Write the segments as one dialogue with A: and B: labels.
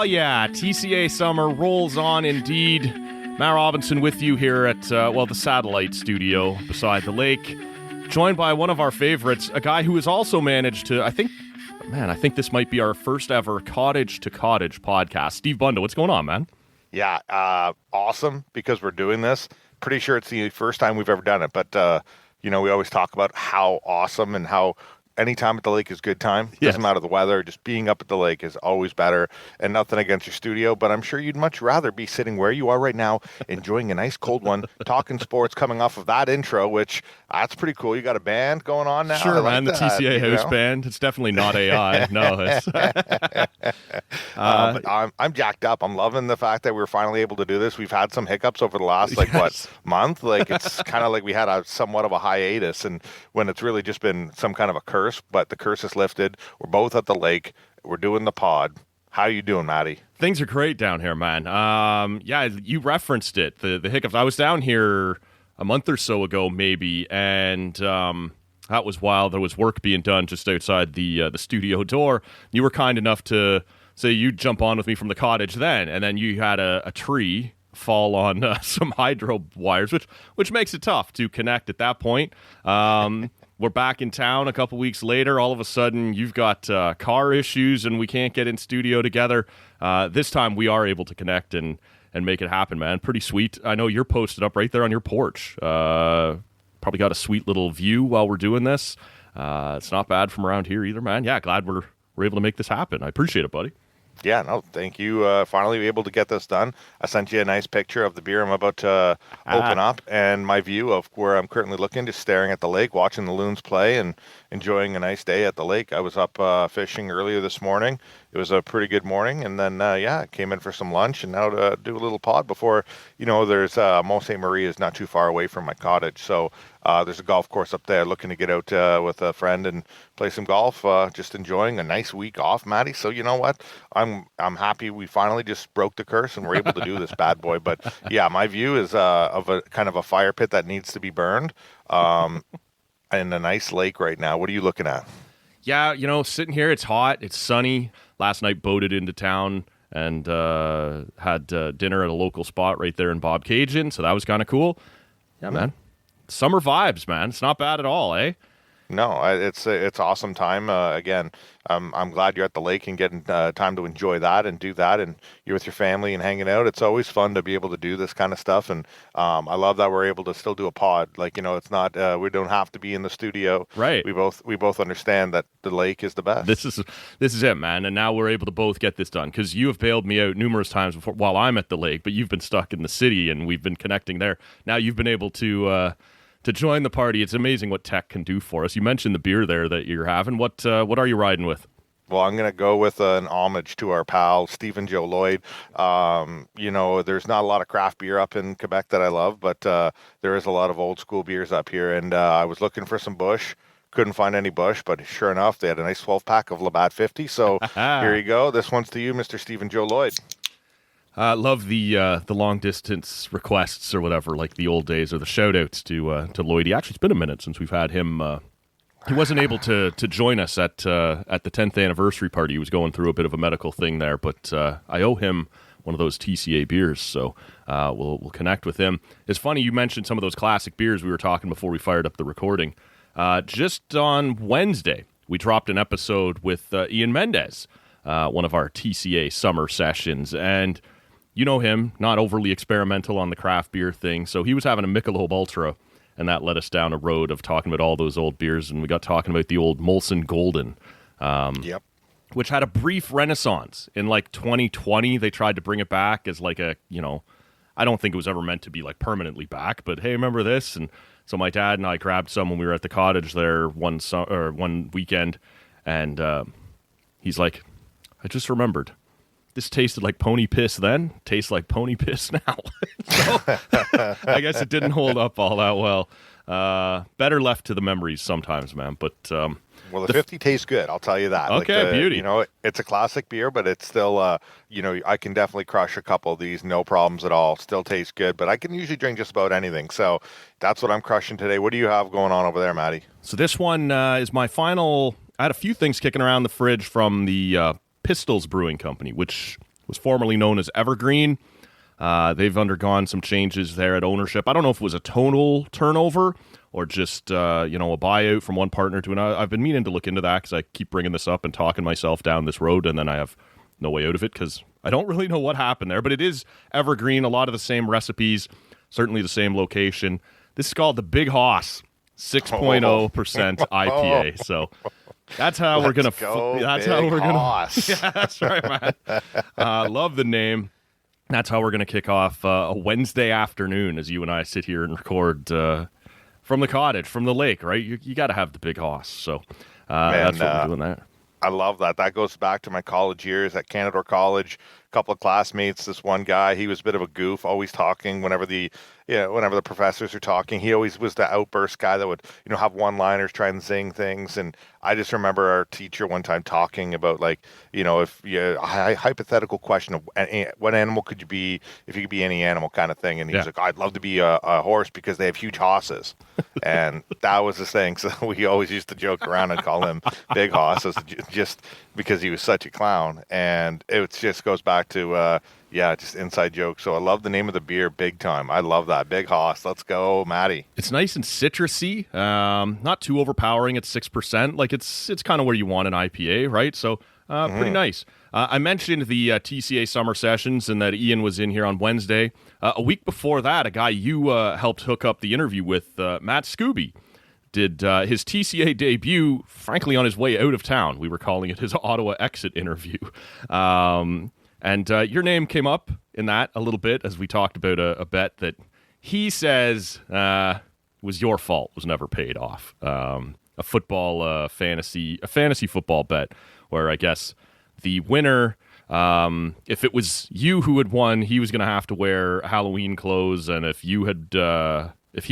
A: yeah, TCA summer rolls on indeed. Matt Robinson with you here at, the Satellite Studio beside the lake. Joined by one of our favorites, a guy who has also managed to, I think this might be our first ever cottage-to-cottage podcast. Steve Bunda, what's going on, man?
B: Yeah, awesome, because we're doing this. Pretty sure it's the first time we've ever done it, but, we always talk about how awesome and how any time at the lake is good time.
A: Yes.
B: Doesn't matter the weather, just being up at the lake is always better. And nothing against your studio, but I'm sure you'd much rather be sitting where you are right now, enjoying a nice cold one, talking sports, coming off of that intro, which that's pretty cool. You got a band going on now.
A: Sure, man,
B: like
A: the TCA house band. It's definitely not AI. No, it's...
B: but I'm jacked up. I'm loving the fact that we're finally able to do this. We've had some hiccups over the last, month? Like, it's kind of like we had somewhat of a hiatus, and when it's really just been some kind of a curse, but the curse is lifted. We're both at the lake. We're doing the pod. How you doing, Matty?
A: Things are great down here, man. You referenced it, the hiccups. I was down here a month or so ago, maybe, and that was while there was work being done just outside the studio door. You were kind enough to say you'd jump on with me from the cottage then, and then you had a tree fall on some hydro wires, which makes it tough to connect at that point. We're back in town a couple weeks later. All of a sudden, you've got car issues, and we can't get in studio together. This time, we are able to connect and make it happen, man. Pretty sweet. I know you're posted up right there on your porch. Probably got a sweet little view while we're doing this. It's not bad from around here either, man. Yeah, glad we're able to make this happen. I appreciate it, buddy.
B: Yeah, no, thank you. Finally able to get this done. I sent you a nice picture of the beer I'm about to open up, and my view of where I'm currently looking, just staring at the lake, watching the loons play, and enjoying a nice day at the lake. I was up fishing earlier this morning. It was a pretty good morning, and then, came in for some lunch, and now to do a little pod before, there's Mont Ste. Marie is not too far away from my cottage, so there's a golf course up there, looking to get out with a friend and play some golf, just enjoying a nice week off, Matty. So you know what? I'm happy we finally just broke the curse and we're able to do this bad boy. But yeah, my view is of a kind of a fire pit that needs to be burned, and a nice lake right now. What are you looking at?
A: Yeah, sitting here, it's hot, it's sunny. Last night boated into town and had dinner at a local spot right there in Bob Cajun, so that was kind of cool. Yeah, man. Summer vibes, man. It's not bad at all, eh?
B: No, it's awesome time. Again, I'm glad you're at the lake and getting time to enjoy that and do that, and you're with your family and hanging out. It's always fun to be able to do this kind of stuff, and I love that we're able to still do a pod. Like, it's not we don't have to be in the studio.
A: Right.
B: We both understand that the lake is the best.
A: This is it, man. And now we're able to both get this done, because you have bailed me out numerous times before while I'm at the lake, but you've been stuck in the city, and we've been connecting there. Now you've been able to join the party. It's amazing what tech can do for us. You mentioned the beer there that you're having. What are you riding with?
B: Well, I'm going to go with an homage to our pal, Steve and Joe Lloyd. There's not a lot of craft beer up in Quebec that I love, but there is a lot of old school beers up here. And I was looking for some Busch. Couldn't find any Busch, but sure enough, they had a nice 12-pack of Labatt 50. So here you go. This one's to you, Mr. Steve and Joe Lloyd.
A: Love the long distance requests or whatever, like the old days, or the shout outs to Lloydie. Actually, it's been a minute since we've had him. He wasn't able to join us at the 10th anniversary party. He was going through a bit of a medical thing there, but I owe him one of those TCA beers, so we'll connect with him. It's funny you mentioned some of those classic beers we were talking before we fired up the recording. Just on Wednesday, we dropped an episode with Ian Mendez, one of our TCA summer sessions, and you know him, not overly experimental on the craft beer thing, so he was having a Michelob Ultra, and that led us down a road of talking about all those old beers, and we got talking about the old Molson Golden, which had a brief renaissance. In 2020, they tried to bring it back as I don't think it was ever meant to be permanently back, but hey, remember this? And so my dad and I grabbed some when we were at the cottage there one weekend, and he's like, I just remembered. This tasted like pony piss then, tastes like pony piss now. So I guess it didn't hold up all that well. Better left to the memories sometimes, man. But
B: well, the 50 tastes good, I'll tell you that.
A: Okay, beauty.
B: It's a classic beer, but it's still, I can definitely crush a couple of these, no problems at all. Still tastes good, but I can usually drink just about anything. So that's what I'm crushing today. What do you have going on over there, Matty?
A: So this one is my final. I had a few things kicking around the fridge from the Pistols Brewing Company, which was formerly known as Evergreen. They've undergone some changes there at ownership. I don't know if it was a total turnover or just, a buyout from one partner to another. I've been meaning to look into that because I keep bringing this up and talking myself down this road, and then I have no way out of it because I don't really know what happened there. But it is Evergreen, a lot of the same recipes, certainly the same location. This is called the Big Hoss, 6.0% IPA. So that's how we're gonna. That's how we're gonna. Yeah, that's right, man. Love the name. That's how we're gonna kick off a Wednesday afternoon as you and I sit here and record from the cottage, from the lake. Right, you got to have the Big Hoss. So that's what we're doing there.
B: I love that. That goes back to my college years at Canadore College. A couple of classmates. This one guy, he was a bit of a goof, always talking whenever the professors are talking. He always was the outburst guy that would, have one-liners, try and zing things. And I just remember our teacher one time talking about, if a hypothetical question of what animal could you be if you could be any animal kind of thing. And he was like, I'd love to be a horse because they have huge hosses. And that was the thing. So we always used to joke around and call him Big Hoss, just because he was such a clown. And it just goes back to, just inside joke. So I love the name of the beer big time. I love that. Big Hoss. Let's go, Matty.
A: It's nice and citrusy. Not too overpowering at 6%. Like it's kind of where you want an IPA, right? So pretty nice. I mentioned the TCA summer sessions and that Ian was in here on Wednesday. A week before that, a guy you helped hook up the interview with, Matt Scooby, did his TCA debut, frankly, on his way out of town. We were calling it his Ottawa exit interview. And your name came up in that a little bit as we talked about a bet that he says was your fault, was never paid off. A fantasy football bet where I guess the winner, if it was you who had won, he was going to have to wear Halloween clothes, and if he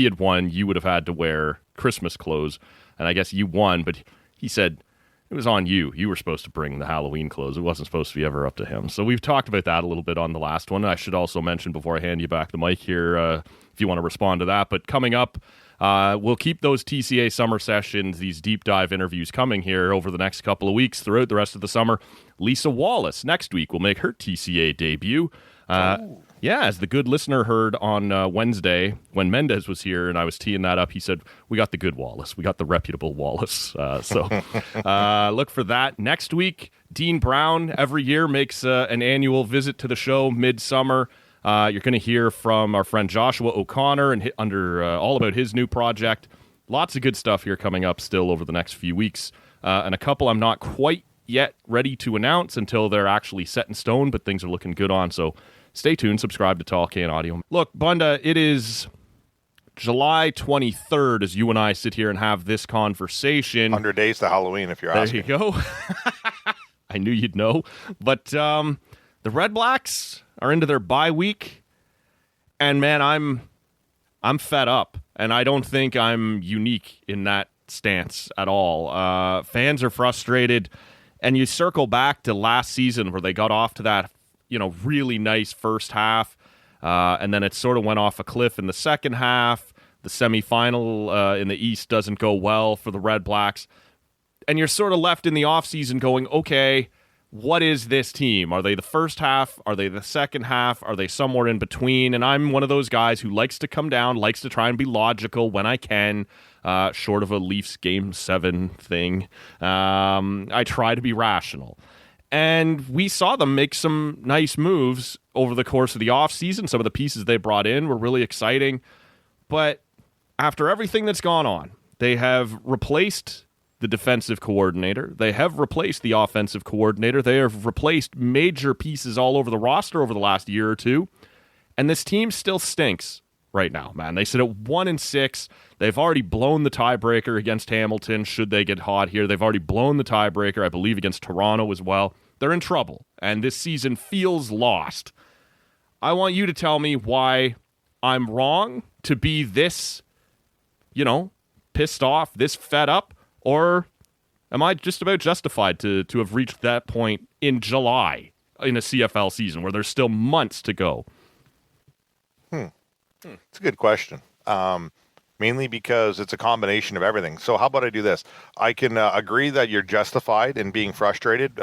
A: had won, you would have had to wear Christmas clothes. And I guess you won, but he said it was on you. You were supposed to bring the Halloween clothes. It wasn't supposed to be ever up to him. So we've talked about that a little bit on the last one. I should also mention before I hand you back the mic here, if you want to respond to that. But coming up, we'll keep those TCA summer sessions, these deep dive interviews coming here over the next couple of weeks throughout the rest of the summer. Lisa Wallace next week will make her TCA debut. As the good listener heard on Wednesday when Mendez was here and I was teeing that up, he said, we got the good Wallace. We got the reputable Wallace. So look for that. Next week, Dean Brown every year makes an annual visit to the show midsummer. You're going to hear from our friend Joshua O'Connor and all about his new project. Lots of good stuff here coming up still over the next few weeks. And a couple I'm not quite yet ready to announce until they're actually set in stone, but things are looking good on. So stay tuned. Subscribe to Tall Can Audio. Look, Bunda, it is July 23rd as you and I sit here and have this conversation.
B: 100 days to Halloween, if you're asking.
A: There you go. I knew you'd know. But the Red Blacks are into their bye week, and man, I'm fed up, and I don't think I'm unique in that stance at all. Fans are frustrated, and you circle back to last season where they got off to that really nice first half, and then it sort of went off a cliff in the second half. The semifinal in the East doesn't go well for the Red Blacks, and you're sort of left in the offseason going, okay, what is this team? Are they the first half? Are they the second half? Are they somewhere in between? And I'm one of those guys who likes to come down, likes to try and be logical when I can, short of a Leafs Game 7 thing. I try to be rational. And we saw them make some nice moves over the course of the offseason. Some of the pieces they brought in were really exciting. But after everything that's gone on, they have replaced the defensive coordinator. They have replaced the offensive coordinator. They have replaced major pieces all over the roster over the last year or two. And this team still stinks right now, man. They sit at 1-6. They've already blown the tiebreaker against Hamilton, should they get hot here. They've already blown the tiebreaker, I believe, against Toronto as well. They're in trouble, and this season feels lost. I want you to tell me why I'm wrong to be this, pissed off, this fed up, or am I just about justified to have reached that point in July in a CFL season where there's still months to go?
B: It's a good question. Mainly because it's a combination of everything. So how about I do this? I can agree that you're justified in being frustrated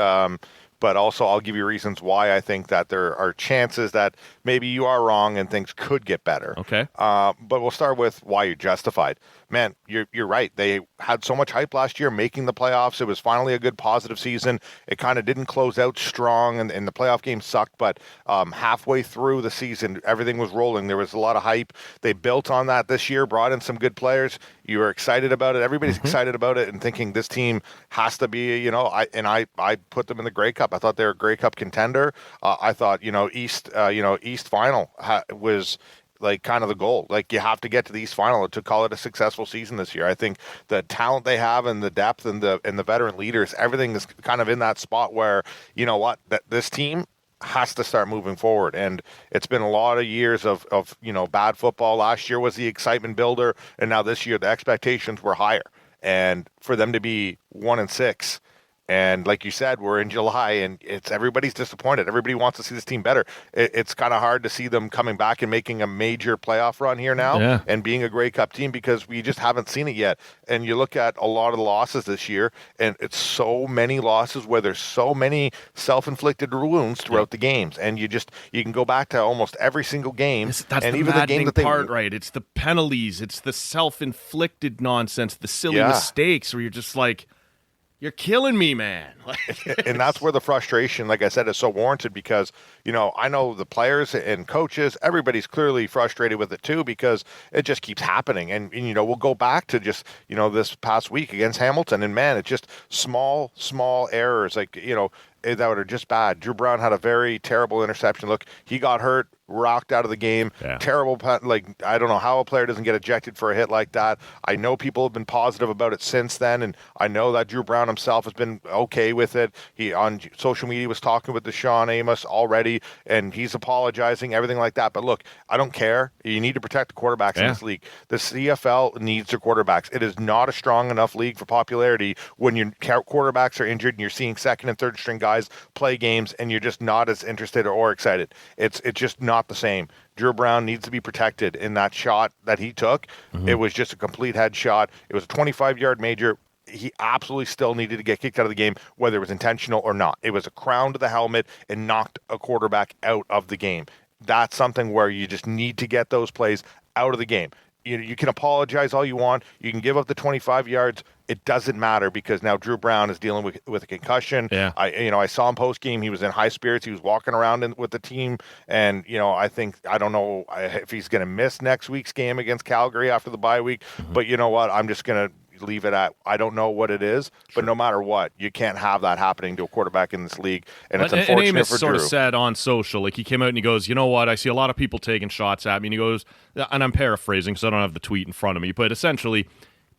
B: but also I'll give you reasons why I think that there are chances that maybe you are wrong and things could get better.
A: Okay.
B: But we'll start with why you're justified. Man, you're right. They had so much hype last year making the playoffs. It was finally a good positive season. It kind of didn't close out strong, and the playoff game sucked, but halfway through the season, everything was rolling. There was a lot of hype. They built on that this year, brought in some good players. You were excited about it. Everybody's excited about it and thinking this team has to be, I put them in the Grey Cup. I thought they were a Grey Cup contender. I thought, East final was like kind of the goal. Like you have to get to the East final to call it a successful season this year. I think the talent they have and the depth and the veteran leaders, everything is kind of in that spot where, you know what, that this team has to start moving forward. And it's been a lot of years of bad football. Last year was the excitement builder, and now this year the expectations were higher. And for them to be 1-6, and like you said, we're in July, and everybody's disappointed. Everybody wants to see this team better. It's kind of hard to see them coming back and making a major playoff run here now and being a Grey Cup team because we just haven't seen it yet. And you look at a lot of the losses this year, and it's so many losses where there's so many self-inflicted wounds throughout the games. And you can go back to almost every single game.
A: That's
B: and
A: the
B: even the game that
A: part, right? It's the penalties. It's the self-inflicted nonsense, the silly mistakes where you're just like, you're killing me, man.
B: And that's where the frustration, like I said, is so warranted because, I know the players and coaches, everybody's clearly frustrated with it too because it just keeps happening. And we'll go back to just, this past week against Hamilton. And, man, it's just small errors, that are just bad. Drew Brown had a very terrible interception. Look, he got hurt, rocked out of the game. Yeah. Terrible. I don't know how a player doesn't get ejected for a hit like that. I know people have been positive about it since then, and I know that Drew Brown himself has been okay with it. He on social media was talking with Deshaun Amos already, and he's apologizing, everything like that. But look, I don't care. You need to protect the quarterbacks in this league. The CFL needs their quarterbacks. It is not a strong enough league for popularity when your quarterbacks are injured and you're seeing second and third string guys play games and you're just not as interested or excited. It's just not the same. Drew Brown needs to be protected in that shot that he took. It was just a complete headshot. It was a 25-yard major. He absolutely still needed to get kicked out of the game, whether it was intentional or not. It was a crown to the helmet and knocked a quarterback out of the game. That's something where you just need to get those plays out of the game. You can apologize all you want. You can give up the 25 yards. It doesn't matter because now Drew Brown is dealing with a concussion. Yeah. I saw him post game. He was in high spirits. He was walking around with the team, and I don't know if he's going to miss next week's game against Calgary after the bye week. But you know what? I'm just going to leave it at I don't know what it is, but no matter what, you can't have that happening to a quarterback in this league, and it's unfortunate
A: Amos
B: for Drew.
A: Sort of said on social, like he came out and he goes, you know what, I see a lot of people taking shots at me, and he goes, and I'm paraphrasing because I don't have the tweet in front of me, but essentially,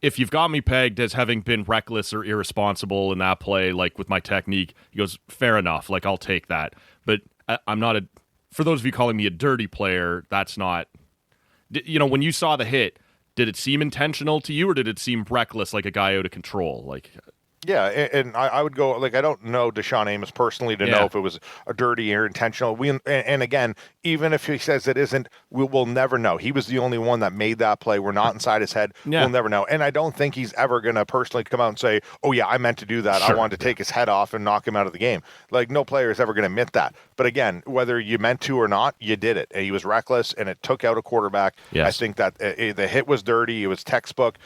A: if you've got me pegged as having been reckless or irresponsible in that play, like with my technique, he goes, fair enough, like I'll take that, but I'm not for those of you calling me a dirty player, that's not, when you saw the hit, did it seem intentional to you, or did it seem reckless, like a guy out of control?
B: Yeah, and I would go, I don't know Deshaun Amos personally to know if it was a dirty or intentional. And again, even if he says it isn't, we'll never know. He was the only one that made that play. We're not inside his head. Yeah. We'll never know. And I don't think he's ever going to personally come out and say, oh, yeah, I meant to do that. Sure. I wanted to take his head off and knock him out of the game. No player is ever going to admit that. But again, whether you meant to or not, you did it. And he was reckless, and it took out a quarterback. Yes. I think that the hit was dirty. It was textbook.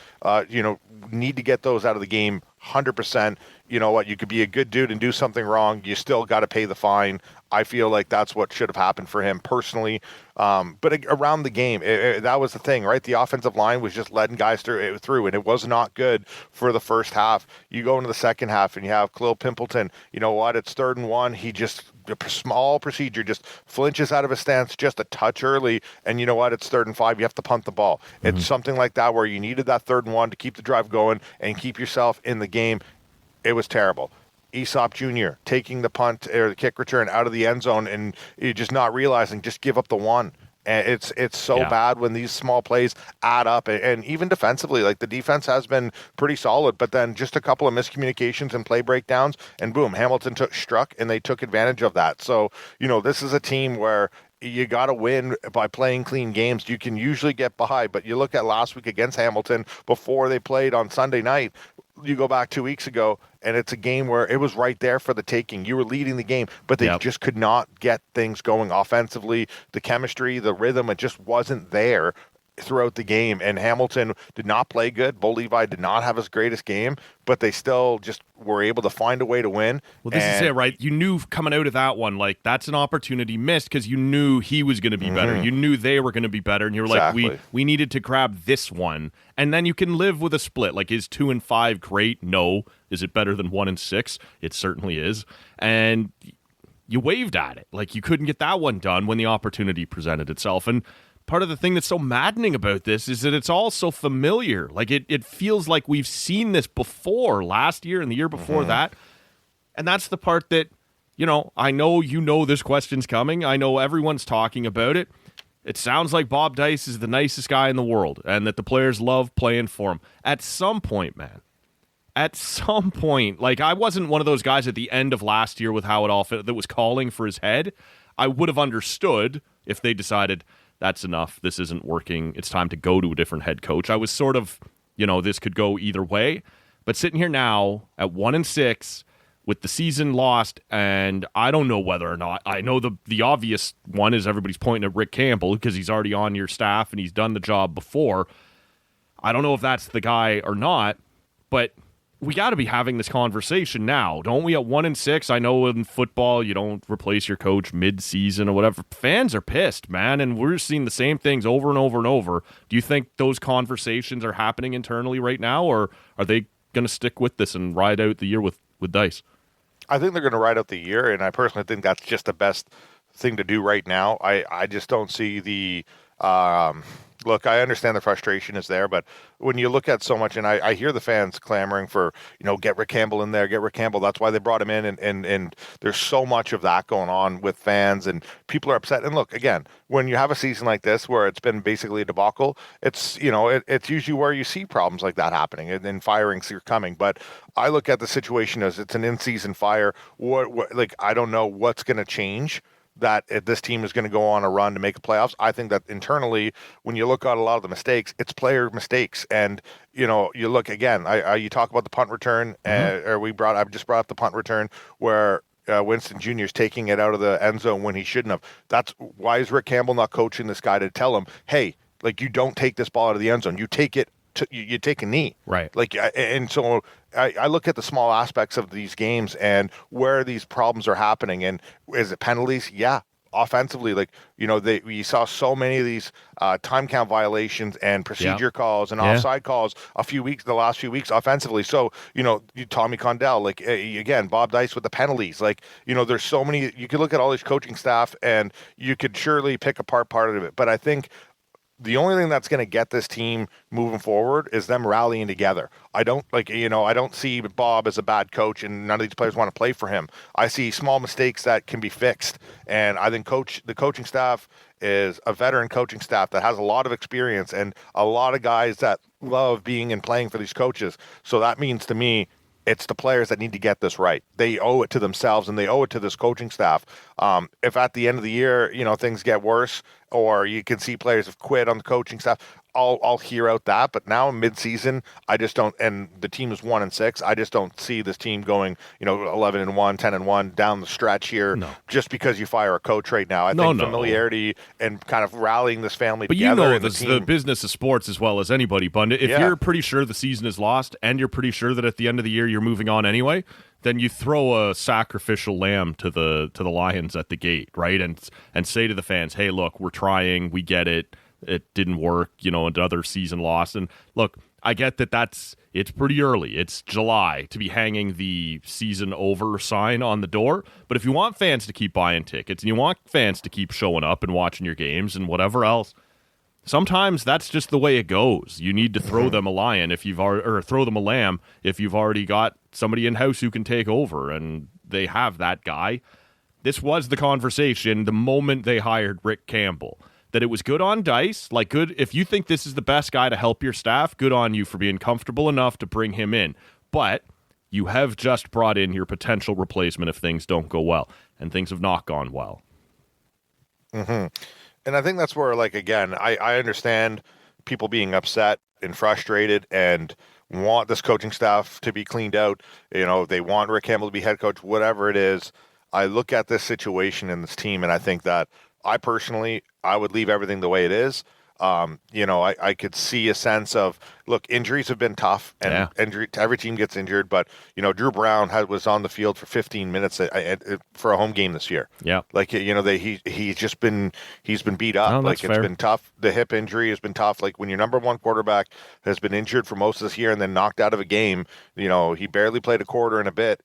B: Need to get those out of the game 100%. You know what? You could be a good dude and do something wrong. You still got to pay the fine. I feel like that's what should have happened for him personally. But around the game, that was the thing, right? The offensive line was just letting guys through, and it was not good for the first half. You go into the second half, and you have Khalil Pimpleton. You know what? It's 3rd and 1. He just, a small procedure, just flinches out of his stance just a touch early, and you know what? It's 3rd and 5. You have to punt the ball. Mm-hmm. It's something like that where you needed that 3rd and 1 to keep the drive going and keep yourself in the game. It was terrible. Aesop Jr. taking the punt or the kick return out of the end zone, and you're just not realizing, just give up the one. And it's so bad when these small plays add up. And even defensively, the defense has been pretty solid, but then just a couple of miscommunications and play breakdowns, and boom, Hamilton struck, and they took advantage of that. So, this is a team where you got to win by playing clean games. You can usually get by, but you look at last week against Hamilton before they played on Sunday night, you go back 2 weeks ago, and it's a game where it was right there for the taking. You were leading the game, but they just could not get things going offensively. The chemistry, the rhythm, it just wasn't there throughout the game. And Hamilton did not play good. Bo Levi did not have his greatest game, but they still just were able to find a way to win.
A: Well, this is it, right? You knew coming out of that one, like, that's an opportunity missed because you knew he was going to be better. You knew they were going to be better, and you were like, we needed to grab this one. And then you can live with a split. Like, is 2-5 great? No. Is it better than 1-6? It certainly is. And you waved at it. Like, you couldn't get that one done when the opportunity presented itself. And part of the thing that's so maddening about this is that it's all so familiar. Like, it feels like we've seen this before, last year and the year before that. And that's the part that, I know this question's coming. I know everyone's talking about it. It sounds like Bob Dice is the nicest guy in the world and that the players love playing for him. At some point, man, like, I wasn't one of those guys at the end of last year with how it all fit that was calling for his head. I would have understood if they decided, that's enough, this isn't working, it's time to go to a different head coach. I was sort of, this could go either way. But sitting here now at 1-6 with the season lost, and I don't know whether or not, I know the obvious one is everybody's pointing at Rick Campbell because he's already on your staff and he's done the job before. I don't know if that's the guy or not, but we got to be having this conversation now, don't we? At 1-6, I know in football you don't replace your coach mid-season or whatever. Fans are pissed, man, and we're seeing the same things over and over and over. Do you think those conversations are happening internally right now, or are they going to stick with this and ride out the year with Dice?
B: I think they're going to ride out the year, and I personally think that's just the best thing to do right now. I just don't see the look, I understand the frustration is there, but when you look at so much, and I hear the fans clamoring for, get Rick Campbell in there, get Rick Campbell. That's why they brought him in, and there's so much of that going on with fans, and people are upset. And look, again, when you have a season like this where it's been basically a debacle, it's, it's usually where you see problems like that happening, and firings are coming. But I look at the situation as it's an in-season fire. I don't know what's going to change that if this team is going to go on a run to make the playoffs. I think that internally, when you look at a lot of the mistakes, it's player mistakes. And, you look again, you talk about the punt return, I've just brought up the punt return where Winston Jr. is taking it out of the end zone when he shouldn't have. That's why is Rick Campbell not coaching this guy to tell him, hey, like, you don't take this ball out of the end zone. You take it. You take a knee.
A: Right.
B: Like, and so I look at the small aspects of these games and where these problems are happening. And is it penalties? Yeah. Offensively, like, we saw so many of these time count violations and procedure calls and offside calls the last few weeks offensively. So, Tommy Condell, like, again, Bob Dice with the penalties. Like, there's so many. You could look at all these coaching staff and you could surely pick apart part of it. But I think the only thing that's going to get this team moving forward is them rallying together. I don't see Bob as a bad coach and none of these players want to play for him. I see small mistakes that can be fixed. And I think the coaching staff is a veteran coaching staff that has a lot of experience and a lot of guys that love being and playing for these coaches. So that means to me, it's the players that need to get this right. They owe it to themselves and they owe it to this coaching staff. If at the end of the year, things get worse or you can see players have quit on the coaching staff, I'll hear out that. But now mid-season, I just don't, and the team is 1-6. I just don't see this team going, 11-1, 10-1 down the stretch here.
A: No.
B: Just because you fire a coach right now. I think familiarity and kind of rallying this family
A: but
B: together.
A: But the business of sports as well as anybody, Bunda. If you're pretty sure the season is lost and you're pretty sure that at the end of the year you're moving on anyway, then you throw a sacrificial lamb to the Lions at the gate, right? And say to the fans, hey, look, we're trying, we get it. It didn't work, another season lost. And look, I get that it's pretty early. It's July to be hanging the season over sign on the door. But if you want fans to keep buying tickets and you want fans to keep showing up and watching your games and whatever else, sometimes that's just the way it goes. You need to throw them a lion or throw them a lamb if you've already got somebody in house who can take over, and they have that guy. This was the conversation the moment they hired Rick Campbell. That it was good on Dice, like good. If you think this is the best guy to help your staff, good on you for being comfortable enough to bring him in. But you have just brought in your potential replacement if things don't go well, and things have not gone well.
B: And I think that's where, like, again, I understand people being upset and frustrated and want this coaching staff to be cleaned out. They want Rick Campbell to be head coach, whatever it is. I look at this situation and this team, and I think that I would leave everything the way it is. I could see a sense of, look, injuries have been tough, and every team gets injured. But Drew Brown was on the field for 15 minutes for a home game this year.
A: Yeah,
B: like he's been beat up.
A: It's
B: been tough. The hip injury has been tough. Like when your number one quarterback has been injured for most of this year and then knocked out of a game. He barely played a quarter and a bit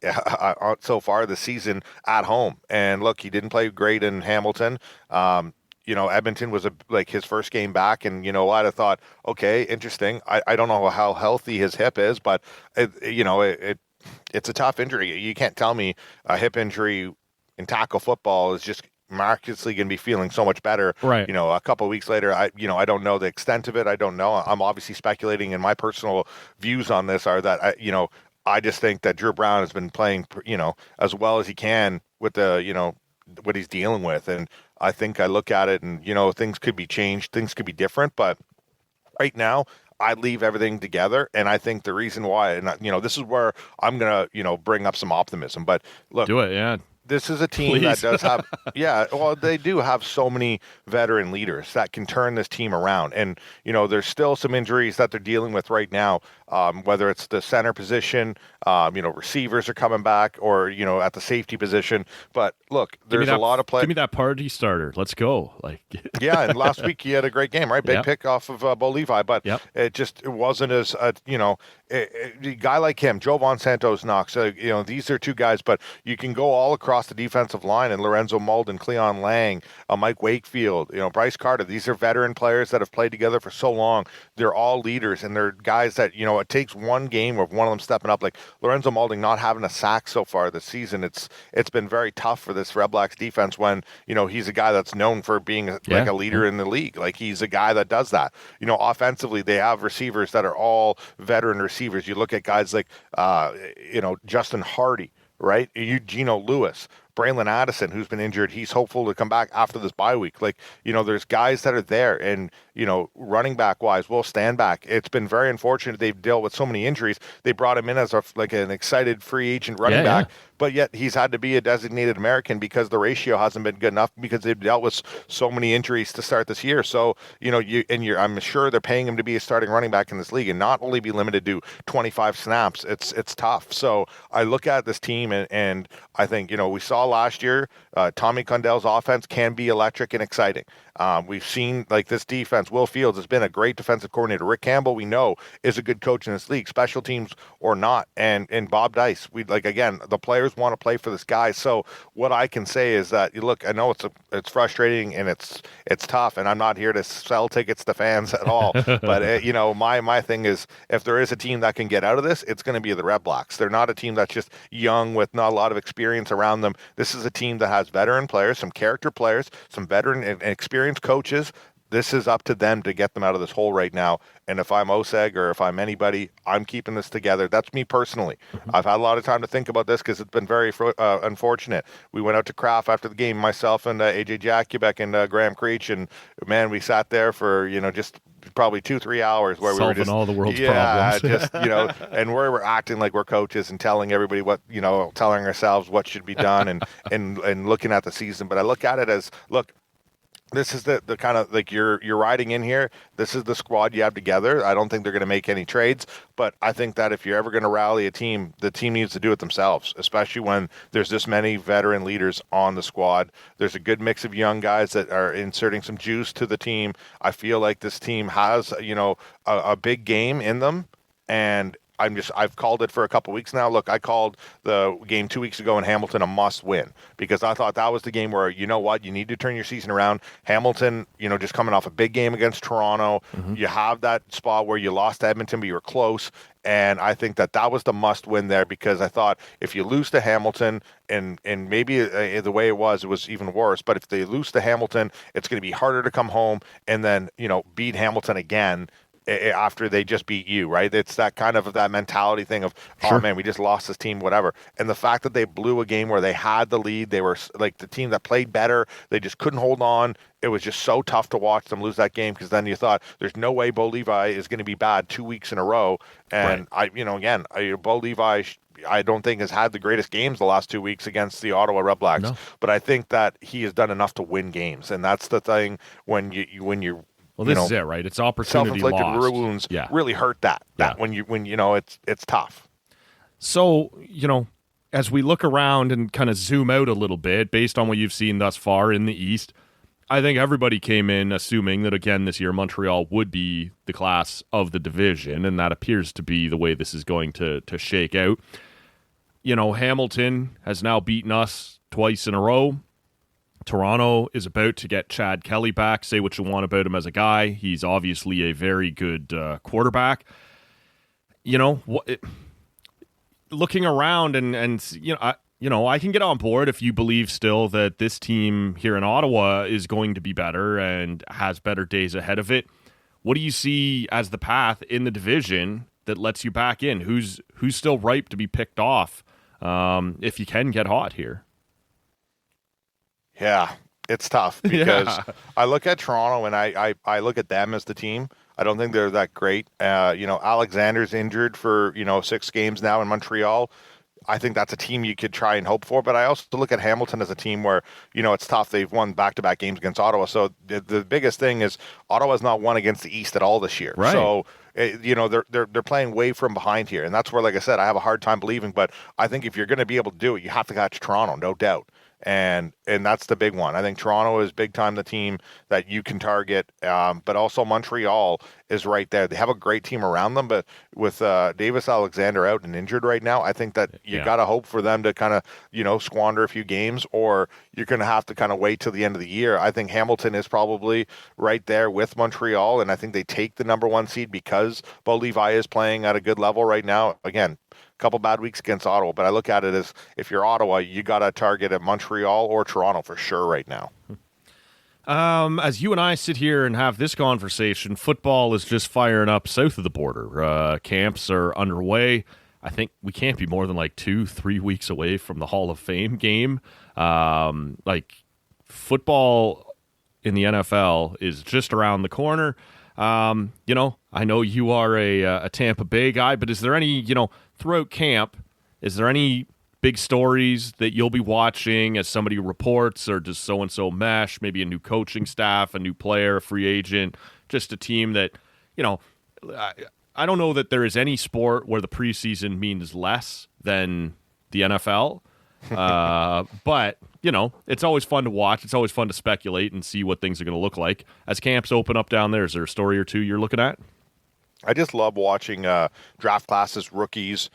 B: so far this season at home. And look, he didn't play great in Hamilton. Edmonton was his first game back, and I thought, okay, interesting. I don't know how healthy his hip is, but it's a tough injury. You can't tell me a hip injury in tackle football is just miraculously going to be feeling so much better.
A: Right.
B: A couple of weeks later, I don't know the extent of it. I don't know. I'm obviously speculating, and my personal views on this are that I just think that Drew Brown has been playing, as well as he can with what he's dealing with. And I think I look at it and, things could be changed, things could be different, but right now I leave everything together. And I think the reason why, and this is where I'm going to, bring up some optimism, but look,
A: do it. Yeah.
B: This is a team that does have, they do have so many veteran leaders that can turn this team around. And, there's still some injuries that they're dealing with right now, whether it's the center position, receivers are coming back, or, at the safety position. But look, there's a lot of play.
A: Give me that party starter. Let's go.
B: Yeah, and last week he had a great game, right? Big pick off of Bo Levi, but it wasn't as, a guy like him, Joe Von Santos Knox, these are two guys, but you can go all across the defensive line, and Lorenzo Malden, Cleon Lang, Mike Wakefield, Bryce Carter. These are veteran players that have played together for so long. They're all leaders, and they're guys that, it takes one game of one of them stepping up. Like Lorenzo Malden not having a sack so far this season. It's been very tough for this Red Blacks defense when, he's a guy that's known for being like a leader in the league. Like he's a guy that does that. Offensively, they have receivers that are all veteran receivers. You look at guys like, Justin Hardy, right? Eugenio Lewis, Braylon Addison, who's been injured. He's hopeful to come back after this bye week. There's guys that are there, and, running back wise, Will Stanback. It's been very unfortunate they've dealt with so many injuries. They brought him in as an excited free agent running back, but yet he's had to be a designated American because the ratio hasn't been good enough because they've dealt with so many injuries to start this year. So, I'm sure they're paying him to be a starting running back in this league and not only be limited to 25 snaps. It's tough. So I look at this team and I think, we saw last year, Tommy Condell's offense can be electric and exciting. We've seen this defense. Will Fields has been a great defensive coordinator. Rick Campbell, we know, is a good coach in this league, special teams or not. And Bob Dice, the players want to play for this guy. So what I can say is that, look, I know it's frustrating and it's tough, and I'm not here to sell tickets to fans at all. But my thing is, if there is a team that can get out of this, it's going to be the Red Blacks. They're not a team that's just young with not a lot of experience around them. This is a team that has veteran players, some character players, some veteran and experienced coaches. This is up to them to get them out of this hole right now. And if I'm OSEG or if I'm anybody, I'm keeping this together. That's me personally. Mm-hmm. I've had a lot of time to think about this because it's been very unfortunate. We went out to Kraft after the game, myself and AJ Jakubek and Graham Creech, and man, we sat there for just probably 2-3 hours where
A: solving
B: we were just
A: all the world's problems.
B: And we're acting like we're coaches and telling everybody what telling ourselves what should be done and looking at the season. But I look at it as, look, this is the kind of you're riding in here. This is the squad you have together. I don't think they're going to make any trades, but I think that if you're ever going to rally a team, the team needs to do it themselves, especially when there's this many veteran leaders on the squad. There's a good mix of young guys that are inserting some juice to the team. I feel like this team has, a big game in them, and I've called it for a couple weeks now. Look, I called the game 2 weeks ago in Hamilton a must win because I thought that was the game where, you need to turn your season around. Hamilton, just coming off a big game against Toronto. Mm-hmm. You have that spot where you lost to Edmonton, but you were close. And I think that was the must win there because I thought if you lose to Hamilton and maybe the way it was even worse, but if they lose to Hamilton, it's going to be harder to come home and then, beat Hamilton again. after they just beat you, right? It's that kind of that mentality thing of,
A: Sure.
B: oh man, we just lost this team, whatever. And the fact that they blew a game where they had the lead, they were like the team that played better, they just couldn't hold on. It was just so tough to watch them lose that game, because then you thought there's no way Bo Levi is going to be bad 2 weeks in a row. And Bo Levi, I don't think has had the greatest games the last 2 weeks against the Ottawa REDBLACKS.
A: No.
B: But I think that he has done enough to win games, and that's the thing when you're
A: Well, this is it, right? It's opportunity
B: self-inflicted
A: lost.
B: wounds
A: Yeah.
B: really hurt that.
A: Yeah.
B: When it's tough.
A: So, as we look around and kind of zoom out a little bit, based on what you've seen thus far in the East, I think everybody came in assuming that, again, this year Montreal would be the class of the division, and that appears to be the way this is going to shake out. Hamilton has now beaten us twice in a row. Toronto is about to get Chad Kelly back. Say what you want about him as a guy. He's obviously a very good quarterback. Looking around and I can get on board if you believe still that this team here in Ottawa is going to be better and has better days ahead of it. What do you see as the path in the division that lets you back in? Who's still ripe to be picked off if you can get hot here?
B: Yeah, it's tough because I look at Toronto and I look at them as the team. I don't think they're that great. Alexander's injured for 6 games now in Montreal. I think that's a team you could try and hope for, but I also look at Hamilton as a team where, it's tough. They've won back-to-back games against Ottawa. So the biggest thing is Ottawa's not won against the East at all this year.
A: Right.
B: So, they're playing way from behind here. And that's where, like I said, I have a hard time believing, but I think if you're going to be able to do it, you have to catch Toronto, no doubt. And that's the big one. I think Toronto is big time the team that you can target, but also Montreal is right there. They have a great team around them, but with Davis Alexander out and injured right now, I think that you got to hope for them to kind of squander a few games, or you're going to have to kind of wait till the end of the year. I think Hamilton is probably right there with Montreal, and I think they take the number 1 seed because Bo Levi is playing at a good level right now. Again, couple bad weeks against Ottawa, but I look at it as if you're Ottawa, you got to target at Montreal or Toronto for sure right now.
A: As you and I sit here and have this conversation, football is just firing up south of the border. Camps are underway. I think we can't be more than 2-3 weeks away from the Hall of Fame game. Football in the NFL is just around the corner. I know you are a Tampa Bay guy, but is there any, throughout camp, is there any big stories that you'll be watching as somebody reports, or does so-and-so mesh, maybe a new coaching staff, a new player, a free agent, just a team that, I don't know that there is any sport where the preseason means less than the NFL, but, it's always fun to watch. It's always fun to speculate and see what things are going to look like. As camps open up down there, is there a story or two you're looking at?
B: I just love watching draft classes, rookies.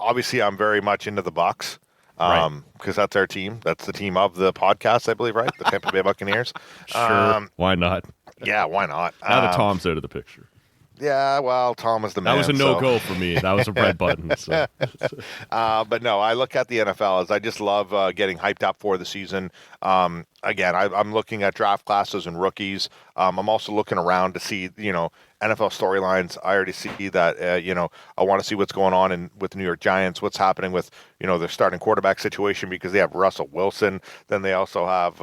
B: Obviously, I'm very much into the Bucks because that's our team. That's the team of the podcast, I believe, right? The Tampa Bay Buccaneers.
A: Sure. Why not?
B: Yeah, why not?
A: Now that Tom's out of the picture.
B: Yeah, well, Tom was the man.
A: That was a no-go for me. That was a red button. So.
B: But no, I look at the NFL as I just love getting hyped up for the season. Again, I'm looking at draft classes and rookies. I'm also looking around to see, NFL storylines. I already see that, I want to see what's going on with the New York Giants, what's happening with, their starting quarterback situation, because they have Russell Wilson. Then they also have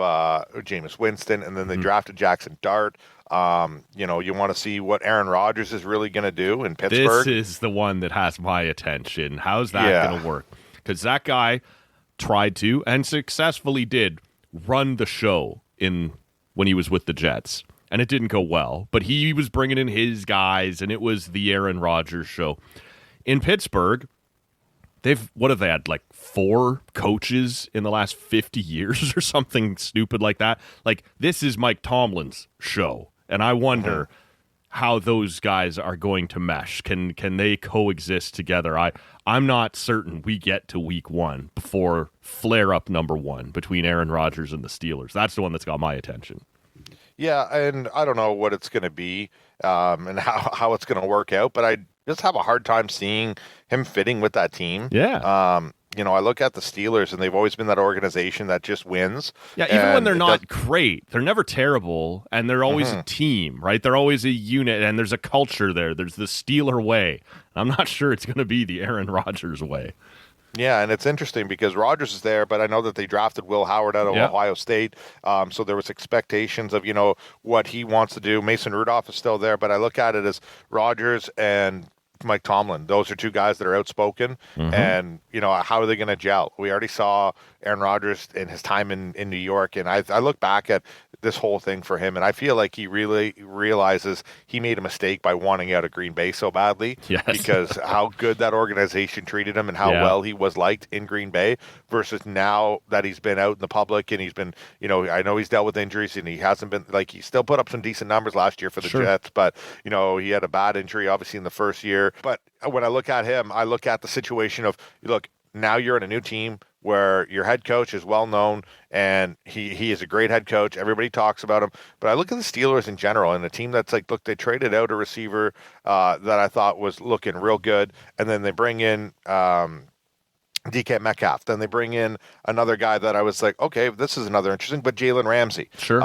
B: Jameis Winston, and then they drafted Jackson Dart. You want to see what Aaron Rodgers is really going to do in Pittsburgh.
A: This is the one that has my attention. How's that going to work? Because that guy tried to, and successfully did, run the show when he was with the Jets. And it didn't go well. But he was bringing in his guys, and it was the Aaron Rodgers show. In Pittsburgh, what have they had, 4 coaches in the last 50 years or something stupid like that? This is Mike Tomlin's show. And I wonder how those guys are going to mesh. Can they coexist together? I'm not certain we get to week 1 before flare-up number 1 between Aaron Rodgers and the Steelers. That's the one that's got my attention.
B: Yeah, and I don't know what it's going to be and how it's going to work out, but I just have a hard time seeing him fitting with that team.
A: Yeah.
B: I look at the Steelers, and they've always been that organization that just wins.
A: Yeah, even when they're not great, they're never terrible, and they're always a team, right? They're always a unit, and there's a culture there. There's the Steeler way. I'm not sure it's going to be the Aaron Rodgers way.
B: Yeah, and it's interesting because Rodgers is there, but I know that they drafted Will Howard out of Ohio State, so there was expectations of, what he wants to do. Mason Rudolph is still there, but I look at it as Rodgers and Mike Tomlin. Those are two guys that are outspoken, and, how are they going to gel? We already saw Aaron Rodgers in his time in New York, and I look back at this whole thing for him, and I feel like he really realizes he made a mistake by wanting out of Green Bay so badly, because how good that organization treated him and how well he was liked in Green Bay, versus now that he's been out in the public and he's been, I know he's dealt with injuries and he hasn't been, he still put up some decent numbers last year for the Jets, but, he had a bad injury obviously in the first year. But when I look at him, I look at the situation of, look, now you're in a new team where your head coach is well known, and he is a great head coach. Everybody talks about him. But I look at the Steelers in general, and a team that's look, they traded out a receiver that I thought was looking real good, and then they bring in DK Metcalf. Then they bring in another guy that I was like, okay, this is another interesting, but Jalen Ramsey.
A: Sure.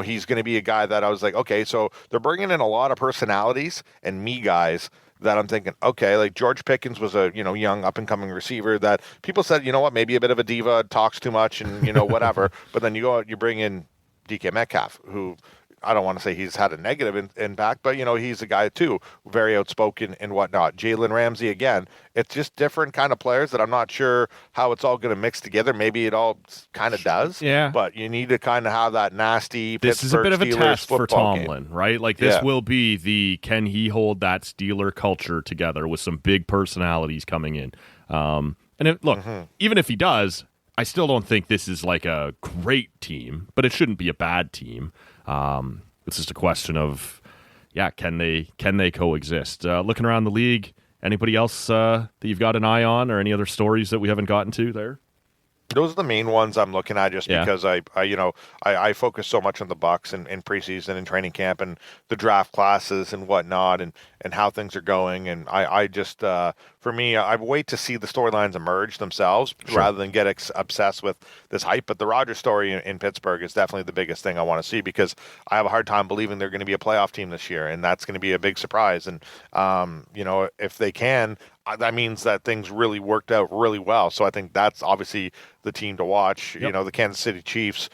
B: He's going to be a guy that I was like, okay, so they're bringing in a lot of personalities and me guys that I'm thinking, okay, George Pickens was a, young up-and-coming receiver that people said, maybe a bit of a diva, talks too much and, whatever. But then you go out, you bring in DK Metcalf, who I don't want to say he's had a negative impact, but, he's a guy, too, very outspoken and whatnot. Jalen Ramsey, again, it's just different kind of players that I'm not sure how it's all going to mix together. Maybe it all kind of does.
A: Yeah.
B: But you need to kind of have that nasty
A: This is a bit of a
B: Steelers
A: test for
B: Tomlin,
A: game. Right? This will be can he hold that Steeler culture together with some big personalities coming in? Even if he does, I still don't think this is a great team, but it shouldn't be a bad team. It's just a question of, can they coexist? Looking around the league, anybody else that you've got an eye on, or any other stories that we haven't gotten to there?
B: Those are the main ones I'm looking at, just because I focus so much on the Bucks in preseason and training camp and the draft classes and whatnot, and how things are going. And I just, for me, I wait to see the storylines emerge themselves rather than get obsessed with this hype. But the Rodgers story in Pittsburgh is definitely the biggest thing I want to see, because I have a hard time believing they're going to be a playoff team this year, and that's going to be a big surprise. And, if they can, that means that things really worked out really well. So I think that's obviously the team to watch.
A: Yep.
B: The Kansas City Chiefs,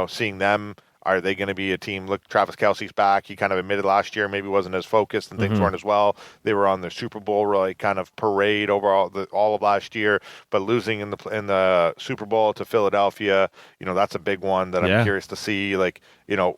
B: seeing them, are they going to be a team? Look, Travis Kelce's back. He kind of admitted last year maybe wasn't as focused and things weren't as well. They were on their Super Bowl kind of parade over all of last year, but losing in the Super Bowl to Philadelphia, that's a big one that I'm curious to see.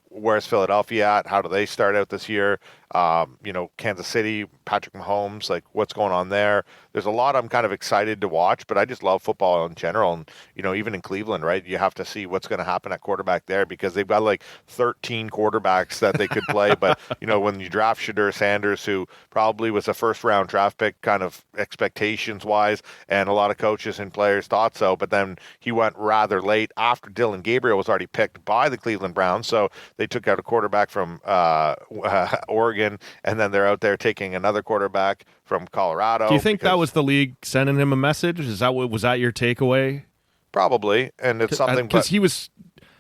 B: Where's Philadelphia at? How do they start out this year? Kansas City, Patrick Mahomes, what's going on there? There's a lot I'm kind of excited to watch, but I just love football in general. And, even in Cleveland, right, you have to see what's going to happen at quarterback there, because they've got 13 quarterbacks that they could play. But, when you draft Shadur Sanders, who probably was a first round draft pick kind of expectations wise, and a lot of coaches and players thought so, but then he went rather late after Dylan Gabriel was already picked by the Cleveland Browns. So they took out a quarterback from Oregon, and then they're out there taking another quarterback from Colorado.
A: Do you think that was the league sending him a message? Was that your takeaway?
B: Probably, and it's something
A: because he was.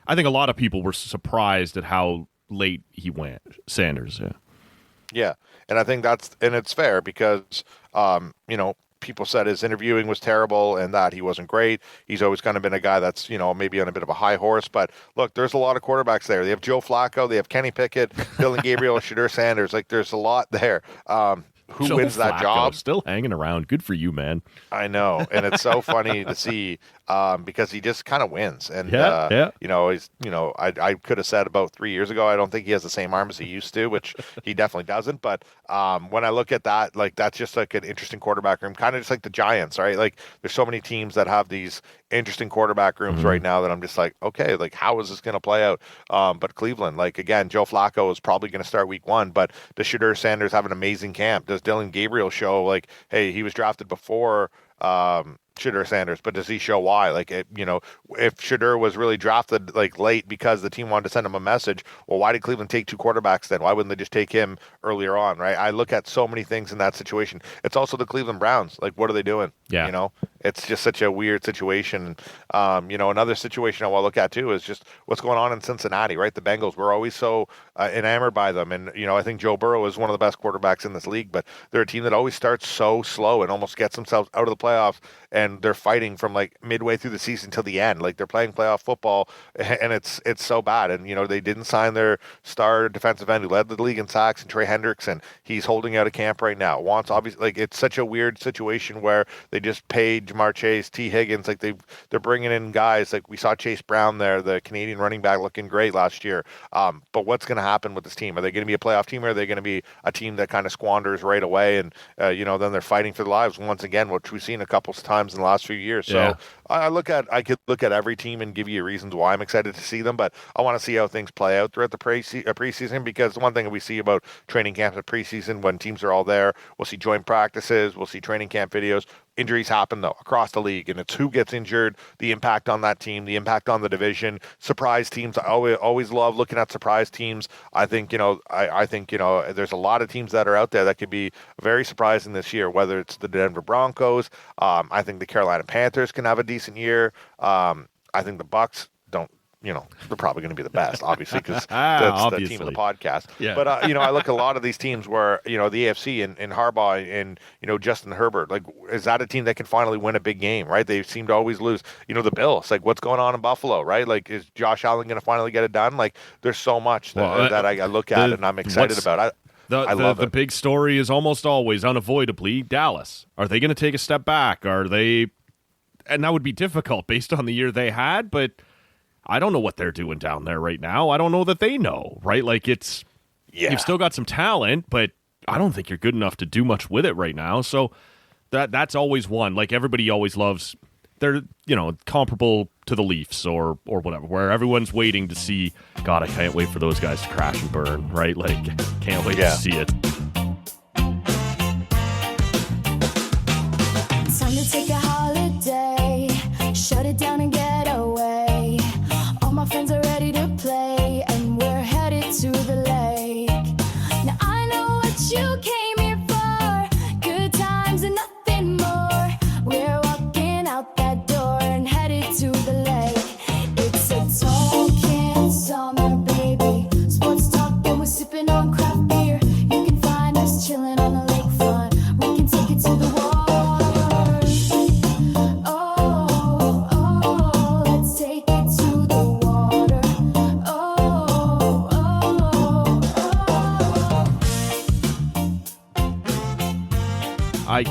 A: I think a lot of people were surprised at how late he went. Sanders,
B: yeah, and I think it's fair because people said his interviewing was terrible and that he wasn't great. He's always kind of been a guy that's, maybe on a bit of a high horse. But look, there's a lot of quarterbacks there. They have Joe Flacco, they have Kenny Pickett, Dylan Gabriel, Shadur Sanders. There's a lot there. Who
A: Joe
B: wins that
A: Flacco,
B: job?
A: Still hanging around. Good for you, man.
B: I know, and it's so funny to see because he just kind of wins. And he's I could have said about 3 years ago, I don't think he has the same arm as he used to, which he definitely doesn't. But when I look at that, that's just an interesting quarterback room, kind of just like the Giants, right? There's so many teams that have these interesting quarterback rooms right now that I'm just okay, how is this going to play out? But Cleveland, again, Joe Flacco is probably going to start week 1, but does Shadur Sanders have an amazing camp? Does Dylan Gabriel show hey, he was drafted before Shedeur Sanders, but does he show why? Like, if Shedeur was really drafted like late because the team wanted to send him a message, well, why did Cleveland take 2 quarterbacks then? Why wouldn't they just take him earlier on, right? I look at so many things in that situation. It's also the Cleveland Browns. Like, what are they doing?
A: Yeah.
B: It's just such a weird situation. Another situation I want to look at too is just what's going on in Cincinnati, right? The Bengals, we're always so enamored by them. And, I think Joe Burrow is one of the best quarterbacks in this league, but they're a team that always starts so slow and almost gets themselves out of the playoffs, and they're fighting from like midway through the season till the end. Like, they're playing playoff football, and it's so bad. And, they didn't sign their star defensive end who led the league in sacks, and Trey Hendrickson. He's holding out of camp right now. Obviously, like, it's such a weird situation where they just paid Jamar Chase, T. Higgins, like they're bringing in guys. Like, we saw Chase Brown there, the Canadian running back, looking great last year. But what's going to happen with this team? Are they going to be a playoff team, or are they going to be a team that kind of squanders right away, and then they're fighting for their lives once again, which we've seen a couple of times in the last few years. So I could look at every team and give you reasons why I'm excited to see them, but I want to see how things play out throughout the preseason, because the one thing we see about training camps at preseason, when teams are all there, we'll see joint practices, we'll see training camp videos. Injuries happen, though, across the league, and it's who gets injured, the impact on that team, the impact on the division. Surprise teams, I always love looking at surprise teams. I think, there's a lot of teams that are out there that could be very surprising this year, whether it's the Denver Broncos. I think the Carolina Panthers can have a decent year. I think the Bucks don't. They're probably going to be the best, obviously, because that's the team of the podcast.
A: Yeah.
B: But, I look at a lot of these teams where, the AFC and Harbaugh and, Justin Herbert, like, is that a team that can finally win a big game, right? They seem to always lose. The Bills, like, what's going on in Buffalo, right? Like, is Josh Allen going to finally get it done? Like, there's so much that I look at and I'm excited about. I love it.
A: The big story is almost always, unavoidably, Dallas. Are they going to take a step back? And that would be difficult based on the year they had, but I don't know what they're doing down there right now. I don't know that they know, right? Like, you've still got some talent, but I don't think you're good enough to do much with it right now. So that's always one. Like, everybody always loves, they're, comparable to the Leafs or whatever, where everyone's waiting to see, God, I can't wait for those guys to crash and burn, right? Like, can't wait to see it.
C: Time to take a holiday, shut it down and get away. All my friends are ready to play, and we're headed to the lake. Now I know what you came here for, good times and nothing more. We're walking out that door and headed to the lake. It's a talking summer, baby. Sports talk, and we're sipping on craft beer. You can find us chilling on the lakefront. We can take it to the water.
A: I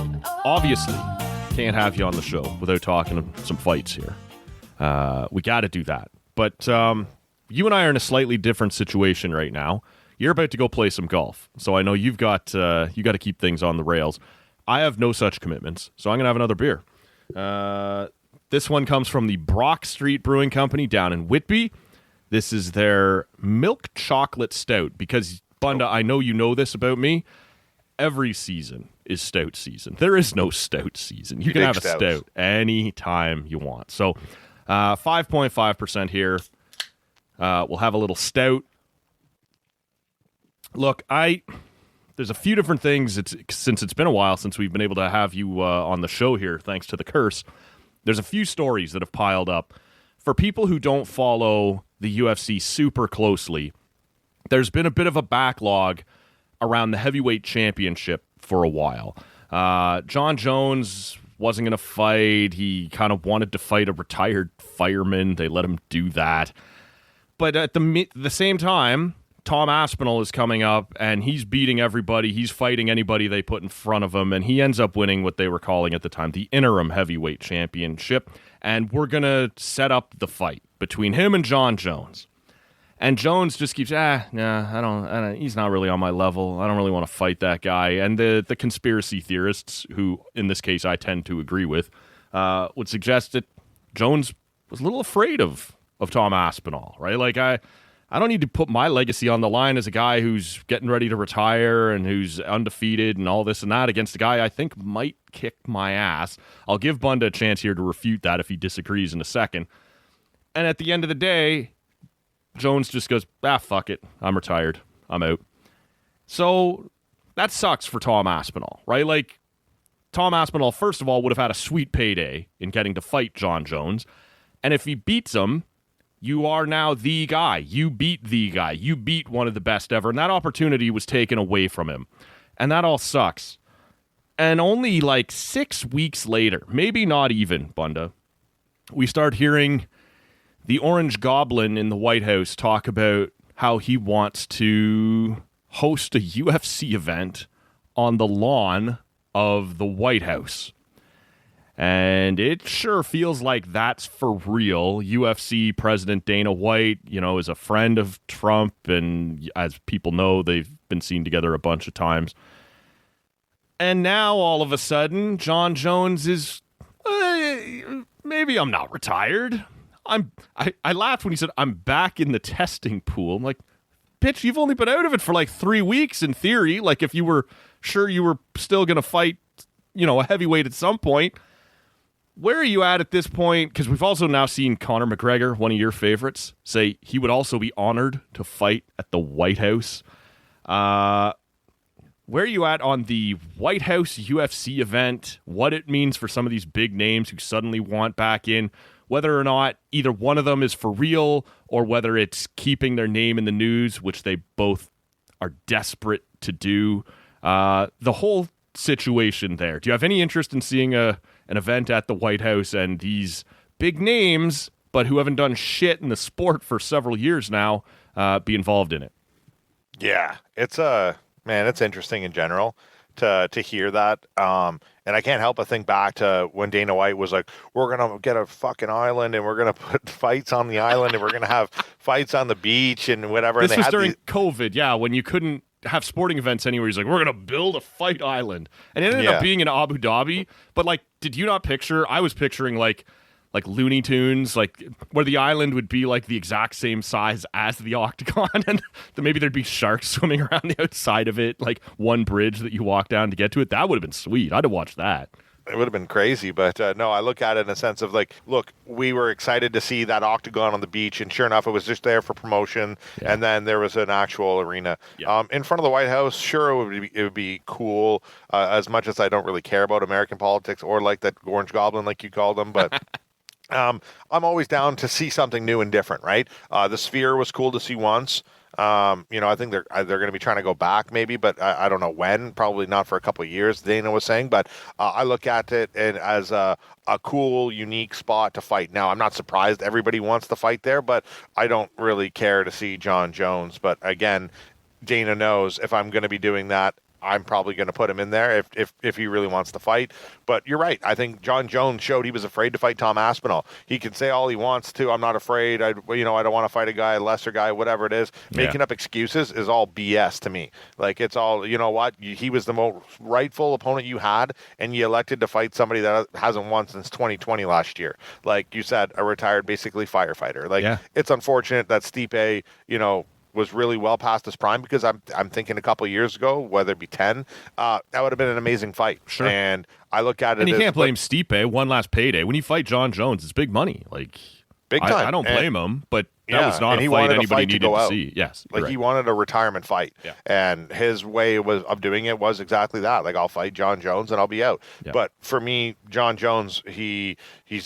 A: obviously can't have you on the show without talking some fights here. We got to do that. But you and I are in a slightly different situation right now. You're about to go play some golf, so I know you got to keep things on the rails. I have no such commitments, so I'm going to have another beer. This one comes from the Brock Street Brewing Company down in Whitby. This is their milk chocolate stout, because, Bunda, I know you know this about me. Every season is stout season. There is no stout season. You can have a stout any time you want. So 5.5% here. We'll have a little stout. Look, there's a few different things. Since it's been a while since we've been able to have you on the show here, thanks to the curse. There's a few stories that have piled up. For people who don't follow the UFC super closely, there's been a bit of a backlog around the heavyweight championship for a while. John Jones wasn't going to fight. He kind of wanted to fight a retired fireman. They let him do that. But at the same time, Tom Aspinall is coming up, and he's beating everybody. He's fighting anybody they put in front of him, and he ends up winning what they were calling at the time the interim heavyweight championship. And we're going to set up the fight between him and John Jones. And Jones just keeps, I don't, he's not really on my level. I don't really want to fight that guy. And the conspiracy theorists, who in this case I tend to agree with, would suggest that Jones was a little afraid of Tom Aspinall, right? Like, I don't need to put my legacy on the line as a guy who's getting ready to retire and who's undefeated and all this and that against a guy I think might kick my ass. I'll give Bunda a chance here to refute that if he disagrees in a second. And at the end of the day, Jones just goes, fuck it. I'm retired. I'm out. So that sucks for Tom Aspinall, right? Like, Tom Aspinall, first of all, would have had a sweet payday in getting to fight Jon Jones. And if he beats him, you are now the guy. You beat the guy. You beat one of the best ever. And that opportunity was taken away from him. And that all sucks. And only like 6 weeks later, maybe not even, Bunda, we start hearing the Orange Goblin in the White House talk about how he wants to host a UFC event on the lawn of the White House. And it sure feels like that's for real. UFC President Dana White, is a friend of Trump, and as people know, they've been seen together a bunch of times. And now, all of a sudden, Jon Jones is, maybe I'm not retired. I laughed when he said, I'm back in the testing pool. I'm like, bitch, you've only been out of it for like 3 weeks in theory. Like, if you were sure you were still going to fight, a heavyweight at some point. Where are you at this point? Because we've also now seen Conor McGregor, one of your favorites, say he would also be honored to fight at the White House. Where are you at on the White House UFC event? What it means for some of these big names who suddenly want back in? Whether or not either one of them is for real or whether it's keeping their name in the news, which they both are desperate to do. The whole situation there. Do you have any interest in seeing an event at the White House and these big names, but who haven't done shit in the sport for several years now, be involved in it?
B: Yeah, it's interesting in general to hear that. And I can't help but think back to when Dana White was like, we're going to get a fucking island and we're going to put fights on the island and we're going to have fights on the beach and whatever.
A: This
B: and
A: was during COVID, yeah, when you couldn't have sporting events anywhere. He's like, we're going to build a fight island. And it ended up being in Abu Dhabi. But, like, did you not picture? I was picturing, like Looney Tunes, like where the island would be like the exact same size as the octagon, and maybe there'd be sharks swimming around the outside of it, like one bridge that you walk down to get to it. That would have been sweet. I'd have watched that.
B: It would have been crazy, but no, I look at it in a sense of like, look, we were excited to see that octagon on the beach, and sure enough, it was just there for promotion, and then there was an actual arena in front of the White House. Sure, it would be cool, as much as I don't really care about American politics or like that Orange Goblin, like you called them, but I'm always down to see something new and different, right? The Sphere was cool to see once. I think they're going to be trying to go back maybe, but I don't know when. Probably not for a couple of years, Dana was saying. But I look at it as a cool, unique spot to fight. Now, I'm not surprised everybody wants to fight there, but I don't really care to see Jon Jones. But again, Dana knows if I'm going to be doing that, I'm probably going to put him in there if he really wants to fight. But you're right. I think Jon Jones showed he was afraid to fight Tom Aspinall. He can say all he wants to. I'm not afraid. I don't want to fight a guy, a lesser guy, whatever it is. Making up excuses is all BS to me. Like, it's all, you know what? He was the most rightful opponent you had, and you elected to fight somebody that hasn't won since 2020 last year. Like you said, a retired, basically, firefighter. Like, it's unfortunate that Stipe, was really well past his prime, because I'm thinking a couple of years ago, whether it be 10, that would have been an amazing fight.
A: Sure.
B: And I look at it
A: and you can't blame Stipe. One last payday. When you fight Jon Jones, it's big money. Like,
B: big time.
A: I don't blame him, but that was not a fight anybody needed to see. Yes.
B: Like, he wanted a retirement fight. Yeah. And his way of doing it was exactly that. Like, I'll fight Jon Jones and I'll be out. Yeah. But for me, Jon Jones, he's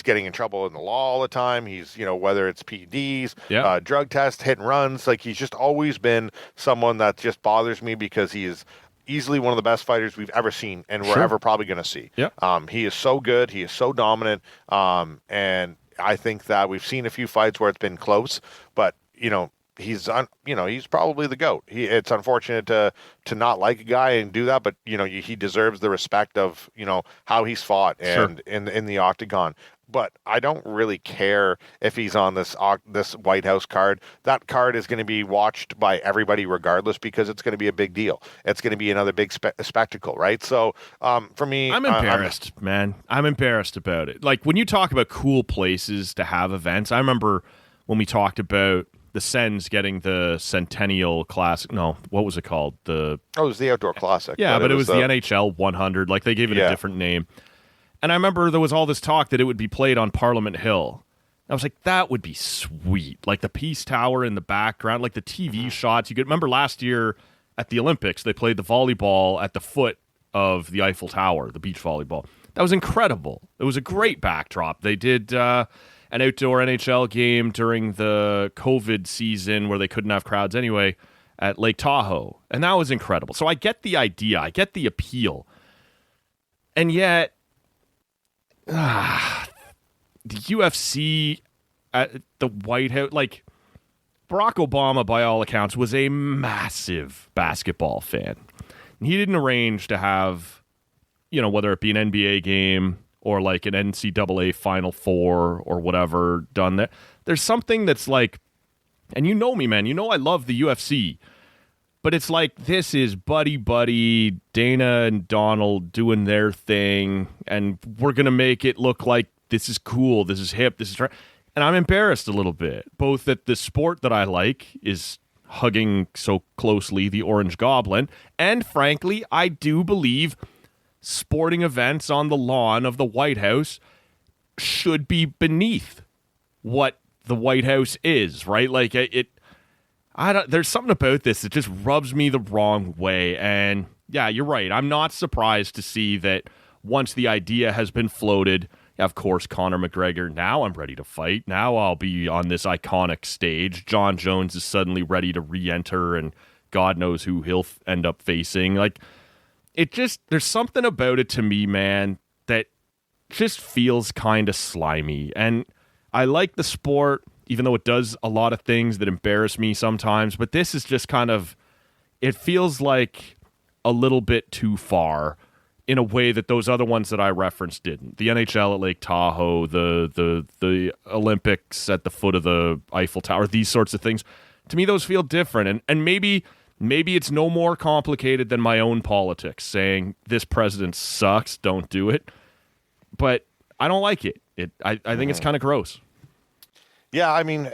B: getting in trouble in the law all the time. He's, whether it's PEDs, drug tests, hit and runs, like, he's just always been someone that just bothers me, because he is easily one of the best fighters we've ever seen and we're ever probably going to see. Yeah. He is so good. He is so dominant. And I think that we've seen a few fights where it's been close, but he's probably the GOAT. It's unfortunate to not like a guy and do that, but he deserves the respect of how he's fought and in the octagon. But I don't really care if he's on this White House card. That card is going to be watched by everybody regardless, because it's going to be a big deal. It's going to be another big spectacle, right? So for me,
A: I'm embarrassed, man. I'm embarrassed about it. Like, when you talk about cool places to have events, I remember when we talked about the Sens getting the Centennial Classic. No, what was it called?
B: It was the Outdoor Classic.
A: Yeah, but it was the NHL 100. Like, they gave it a different name. And I remember there was all this talk that it would be played on Parliament Hill. I was like, that would be sweet. Like, the Peace Tower in the background, like the TV shots. You could remember last year at the Olympics, they played the volleyball at the foot of the Eiffel Tower, the beach volleyball. That was incredible. It was a great backdrop. They did an outdoor NHL game during the COVID season where they couldn't have crowds anyway at Lake Tahoe. And that was incredible. So I get the idea. I get the appeal. And yet, the UFC at the White House, like, Barack Obama, by all accounts, was a massive basketball fan. And he didn't arrange to have, whether it be an NBA game or like an NCAA Final Four or whatever done there. There's something that's like, and you know me, man, I love the UFC, but it's like, this is buddy, Dana and Donald doing their thing, and we're going to make it look like this is cool, this is hip, this is right. And I'm embarrassed a little bit, both that the sport that I like is hugging so closely the Orange Goblin, and frankly, I do believe sporting events on the lawn of the White House should be beneath what the White House is, right? Like, there's something about this that just rubs me the wrong way. And yeah, you're right. I'm not surprised to see that once the idea has been floated, of course, Conor McGregor, now I'm ready to fight. Now I'll be on this iconic stage. John Jones is suddenly ready to re-enter, and God knows who he'll end up facing. Like, there's something about it to me, man, that just feels kind of slimy. And I like the sport, even though it does a lot of things that embarrass me sometimes. But this is just kind of, it feels like a little bit too far in a way that those other ones that I referenced didn't. The NHL at Lake Tahoe, the Olympics at the foot of the Eiffel Tower, these sorts of things. To me, those feel different. And maybe it's no more complicated than my own politics, saying this president sucks, don't do it. But I don't like it. I think it's kind of gross.
B: Yeah, I mean,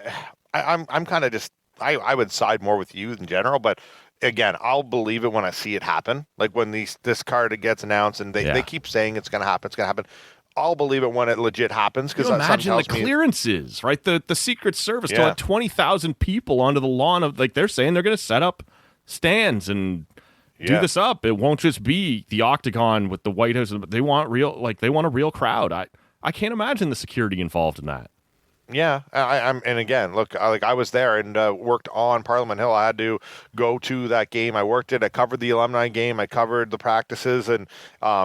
B: I'm kind of just, I would side more with you in general, but again, I'll believe it when I see it happen. Like when this card gets announced and they keep saying it's going to happen, I'll believe it when it legit happens. Because
A: imagine the clearances, right? The Secret Service to let 20,000 people onto the lawn of, like, they're saying they're going to set up stands and do this up. It won't just be the octagon with the White House. They want a real crowd. I can't imagine the security involved in that.
B: Yeah, and again, look, I was there and worked on Parliament Hill. I had to go to that game. I worked it. I covered the alumni game. I covered the practices, and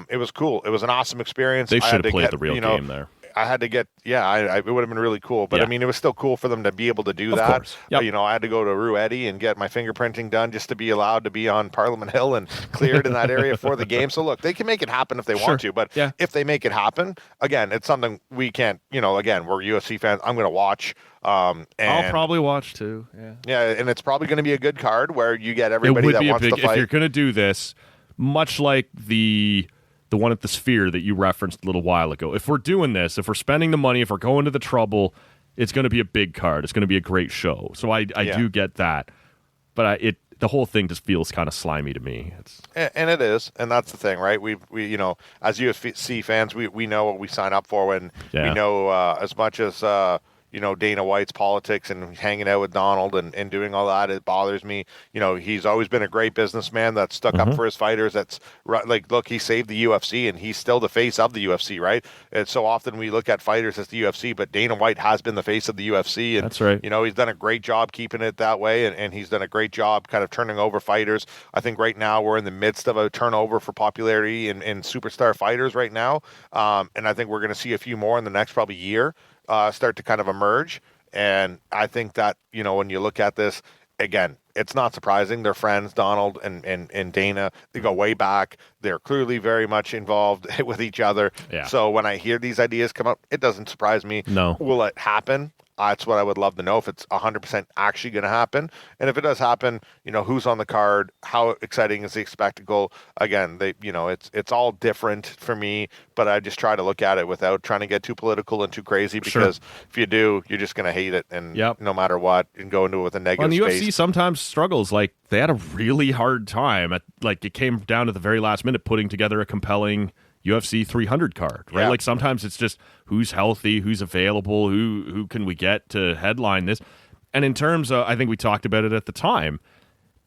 B: it was cool. It was an awesome experience.
A: They should have played the real game there.
B: I had to get, it would have been really cool. But I mean, it was still cool for them to be able to do that.
A: Course. Yep.
B: I had to go to Ruedi and get my fingerprinting done just to be allowed to be on Parliament Hill and cleared in that area for the game. So look, they can make it happen if they want to. But if they make it happen, again, it's something we can't, again, we're UFC fans. I'm going to watch. And
A: I'll probably watch too.
B: Yeah, and it's probably going to be a good card where you get everybody that wants to fight.
A: If you're going to do this, much like the one at the Sphere that you referenced a little while ago. If we're doing this, if we're spending the money, if we're going to the trouble, it's going to be a big card. It's going to be a great show. So I do get that. But the whole thing just feels kind of slimy to me.
B: And it is. And that's the thing, right? We as UFC fans, we know what we sign up for when we know as much as Dana White's politics and hanging out with Donald and doing all that, it bothers me. He's always been a great businessman that's stuck up for his fighters. That's like, look, he saved the UFC and he's still the face of the UFC, right? And so often we look at fighters as the UFC, but Dana White has been the face of the UFC. And,
A: that's right.
B: He's done a great job keeping it that way. And he's done a great job kind of turning over fighters. I think right now we're in the midst of a turnover for popularity in superstar fighters right now. And I think we're going to see a few more in the next probably year. Start to kind of emerge. And I think that, when you look at this, again, it's not surprising. They're friends, Donald and Dana. They go way back. They're clearly very much involved with each other.
A: Yeah.
B: So when I hear these ideas come up, it doesn't surprise me.
A: No.
B: Will it happen? That's what I would love to know, if it's 100% actually going to happen. And if it does happen, who's on the card, how exciting is the spectacle? Again, it's all different for me, but I just try to look at it without trying to get too political and too crazy, because if you do, you're just going to hate it, and no matter what, and go into it with a negative
A: the
B: space.
A: UFC sometimes struggles. Like, they had a really hard time it came down to the very last minute putting together a compelling UFC 300 card, right? Like, sometimes it's just who's healthy, who's available, who can we get to headline this. And in terms of, I think we talked about it at the time,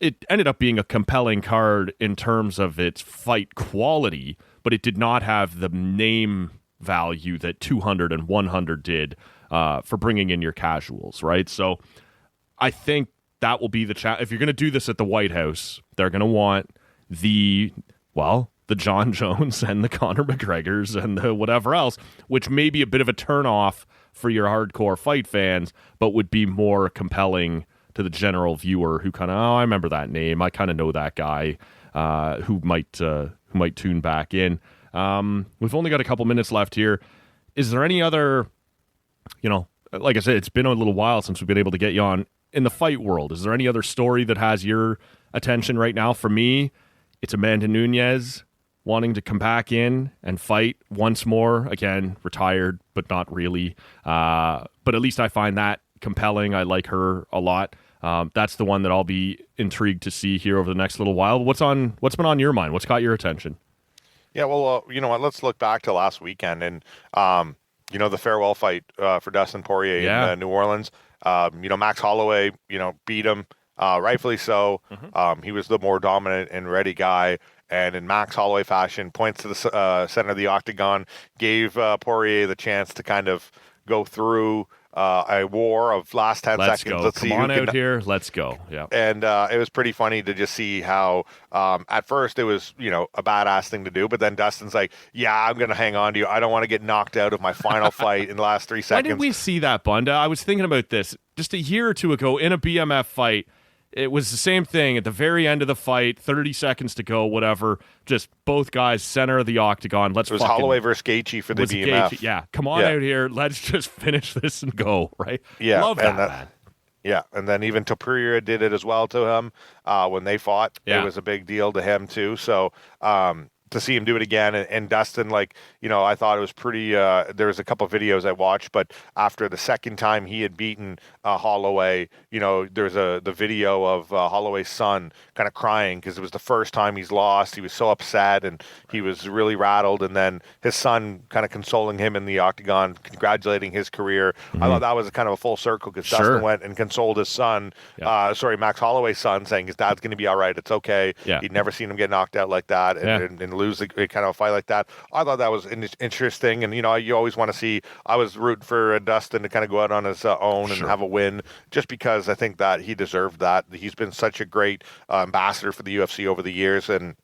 A: it ended up being a compelling card in terms of its fight quality, but it did not have the name value that 200 and 100 did for bringing in your casuals, right? So I think that will be the if you're going to do this at the White House, they're going to want the John Jones and the Conor McGregors and the whatever else, which may be a bit of a turnoff for your hardcore fight fans, but would be more compelling to the general viewer who kind of, I remember that name, I kind of know that guy, who might tune back in. We've only got a couple minutes left here. Is there any other, like I said, it's been a little while since we've been able to get you on in the fight world. Is there any other story that has your attention right now? For me, it's Amanda Nunes wanting to come back in and fight once more. Again, retired, but not really. But at least I find that compelling. I like her a lot. That's the one that I'll be intrigued to see here over the next little while. What's been on your mind? What's caught your attention?
B: Yeah, well, you know what? Let's look back to last weekend and, the farewell fight for Dustin Poirier in New Orleans. Max Holloway, beat him, rightfully so.
A: Mm-hmm.
B: He was the more dominant and ready guy. And in Max Holloway fashion, points to the center of the octagon, gave Poirier the chance to kind of go through a war of last 10
A: Let's
B: seconds.
A: Go.
B: Let's
A: Come
B: see
A: on out here. Let's go. Yeah.
B: And it was pretty funny to just see how at first it was, a badass thing to do. But then Dustin's like, yeah, I'm going to hang on to you. I don't want to get knocked out of my final fight in the last 3 seconds.
A: Why did we see that, Bunda? I was thinking about this just a year or two ago in a BMF fight. It was the same thing at the very end of the fight, 30 seconds to go, whatever. Just both guys, center of the octagon.
B: It was Holloway versus Gaethje for the BMF.
A: Gaethje, yeah, come on out here. Let's just finish this and go, right?
B: Yeah,
A: love that, man.
B: Yeah, and then even Topuria did it as well to him when they fought.
A: Yeah.
B: It was a big deal to him too. So to see him do it again, and Dustin, I thought it was pretty. There was a couple of videos I watched, but after the second time he had beaten Holloway, there's the video of Holloway's son kind of crying because it was the first time he's lost. He was so upset and he was really rattled, and then his son kind of consoling him in the octagon, congratulating his career.
A: Mm-hmm.
B: I thought that was kind of a full circle because Dustin went and consoled his son.
A: Yeah.
B: Max Holloway's son, saying his dad's going to be all right. It's okay.
A: Yeah.
B: He'd never seen him get knocked out like that and lose a kind of a fight like that. I thought that was interesting, and you always want to see. I was rooting for Dustin to kind of go out on his own and have a win, just because I think that he deserved that. He's been such a great ambassador for the UFC over the years, and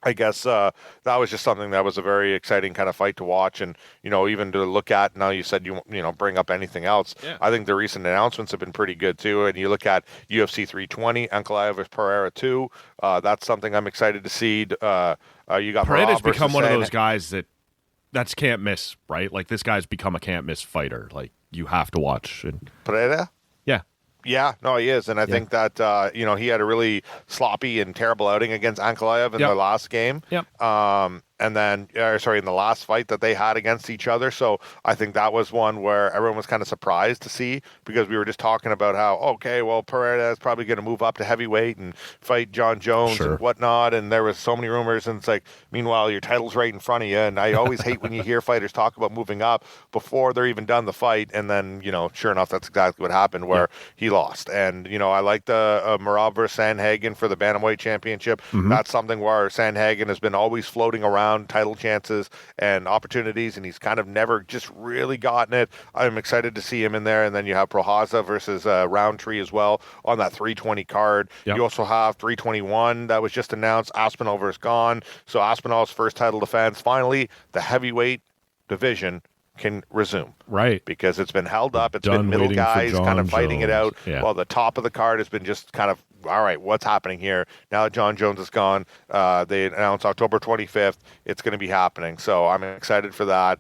B: I guess that was just something that was a very exciting kind of fight to watch, and even to look at. Now you said you bring up anything else.
A: Yeah.
B: I think the recent announcements have been pretty good too. And you look at UFC 320, Ankalaev versus Pereira 2. That's something I'm excited to see. You got
A: Pereira's become one of those guys that's can't miss, right? Like, this guy's become a can't miss fighter. Like, you have to watch.
B: Pereira.
A: Yeah.
B: Yeah, no, he is, and I think that he had a really sloppy and terrible outing against Ankalaev in the last game.
A: Yep.
B: And then, in the last fight that they had against each other. So I think that was one where everyone was kind of surprised to see, because we were just talking about how, Pereira is probably going to move up to heavyweight and fight John Jones and whatnot. And there was so many rumors. And it's like, meanwhile, your title's right in front of you. And I always hate when you hear fighters talk about moving up before they're even done the fight. And then, sure enough, that's exactly what happened, where he lost. And, I like the Merab versus Sandhagen for the Bantamweight Championship.
A: Mm-hmm.
B: That's something where Sandhagen has been always floating around title chances and opportunities, and he's kind of never just really gotten it. I'm excited to see him in there. And then you have Prohaza versus Roundtree as well on that 320 card.
A: Yep.
B: You also have 321 that was just announced, Aspinall versus Gone. So Aspinall's first title defense. Finally, the heavyweight division can resume.
A: Right.
B: Because it's been held up. It's been middle guys kind of fighting it out.
A: Yeah.
B: While the top of the card has been just kind of, all right, what's happening here? Now that John Jones is gone, they announced October 25th, it's going to be happening. So I'm excited for that.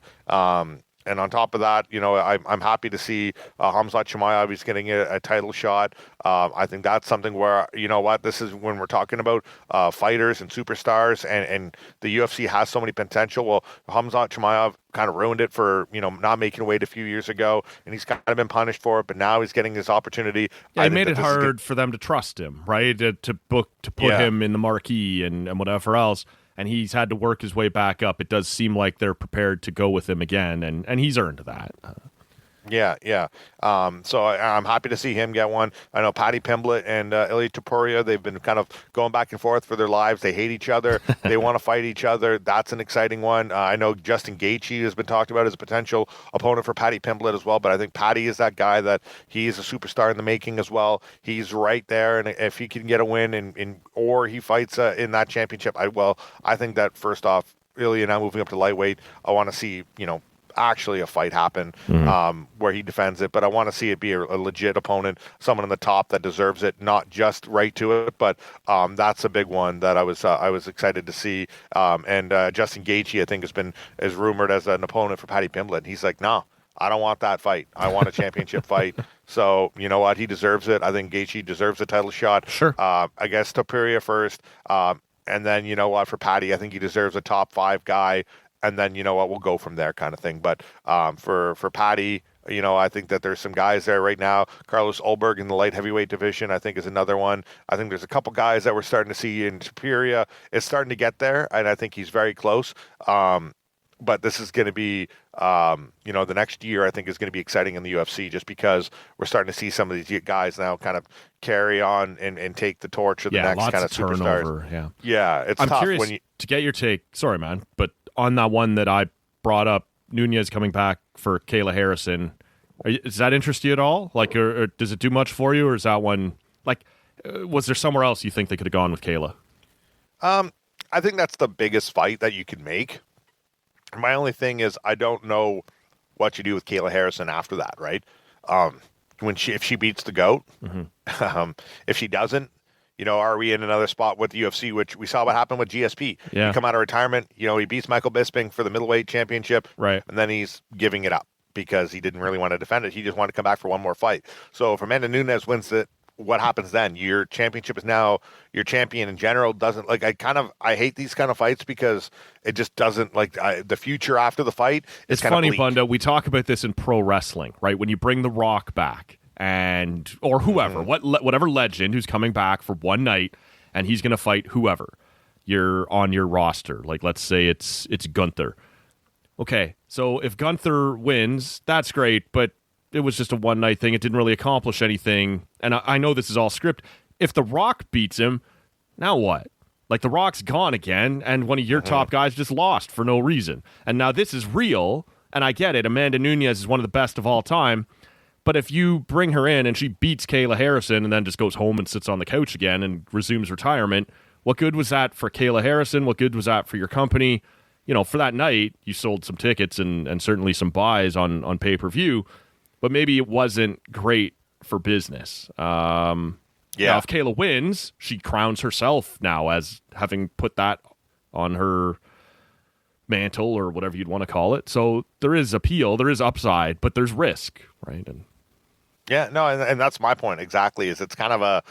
B: And on top of that, I'm happy to see Khamzat Chimaev. He's getting a title shot. I think that's something where, this is when we're talking about fighters and superstars, and the UFC has so many potential. Well, Khamzat Chimaev kind of ruined it for, not making weight a few years ago, and he's kind of been punished for it, but now he's getting his opportunity.
A: Yeah, he made it hard for them to trust him, right? To put him in the marquee and whatever else. And he's had to work his way back up. It does seem like they're prepared to go with him again, and he's earned that.
B: Yeah. So I'm happy to see him get one. I know Paddy Pimblett and Ilia Topuria, they've been kind of going back and forth for their lives. They hate each other. They want to fight each other. That's an exciting one. I know Justin Gaethje has been talked about as a potential opponent for Paddy Pimblett as well, but I think Paddy is that guy that he is a superstar in the making as well. He's right there, and if he can get a win or he fights in that championship, I think that first off, Ilya now moving up to lightweight, I want to see, actually a fight happen where he defends it, but I want to see it be a legit opponent, someone in the top that deserves it, not just right to it. But that's a big one that I was excited to see. And Justin Gaethje, I think, is rumored as an opponent for Paddy Pimblett. He's like, no, I don't want that fight. I want a championship fight. So you know what? He deserves it. I think Gaethje deserves a title shot.
A: Sure.
B: I guess Topuria first, and then you know what? For Paddy, I think he deserves a top 5 guy. And then, we'll go from there kind of thing. But for Paddy, I think that there's some guys there right now. Carlos Ulberg in the light heavyweight division, I think, is another one. I think there's a couple guys that we're starting to see in Topuria. It's starting to get there, and I think he's very close. But this is going to be, the next year, I think, is going to be exciting in the UFC just because we're starting to see some of these guys now kind of carry on and take the torch of the next kind of
A: turnover.
B: superstars. Yeah, it's
A: I'm
B: tough.
A: Curious to get your take. Sorry, man, but on that one that I brought up, Nunez coming back for Kayla Harrison, does that interest you at all? Like, or does it do much for you, or is that one, like, was there somewhere else you think they could have gone with Kayla?
B: I think that's the biggest fight that you can make. My only thing is I don't know what you do with Kayla Harrison after that, right? If she beats the GOAT, if she doesn't, are we in another spot with the UFC, which we saw what happened with GSP?
A: Yeah.
B: He come out of retirement, he beats Michael Bisping for the middleweight championship,
A: right?
B: And then he's giving it up because he didn't really want to defend it. He just wanted to come back for one more fight. So if Amanda Nunes wins it, what happens then? Your championship is now your champion in general. Doesn't like I hate these kind of fights because it just doesn't the future after the fight.
A: It's funny, Bunda. We talk about this in pro wrestling, right? When you bring The Rock back or whoever, whatever legend who's coming back for one night, and he's going to fight whoever you're on your roster. Like, let's say it's Gunther. Okay, so if Gunther wins, that's great, but it was just a one-night thing. It didn't really accomplish anything. And I know this is all script. If The Rock beats him, now what? Like, The Rock's gone again, and one of your top guys just lost for no reason. And now this is real, and I get it. Amanda Nunes is one of the best of all time. But if you bring her in and she beats Kayla Harrison and then just goes home and sits on the couch again and resumes retirement, what good was that for Kayla Harrison? What good was that for your company? For that night, you sold some tickets and certainly some buys on pay-per-view, but maybe it wasn't great for business. Now, if Kayla wins, she crowns herself now as having put that on her mantle or whatever you'd want to call it. So there is appeal, there is upside, but there's risk, right?
B: And that's my point exactly. Is it's kind of a,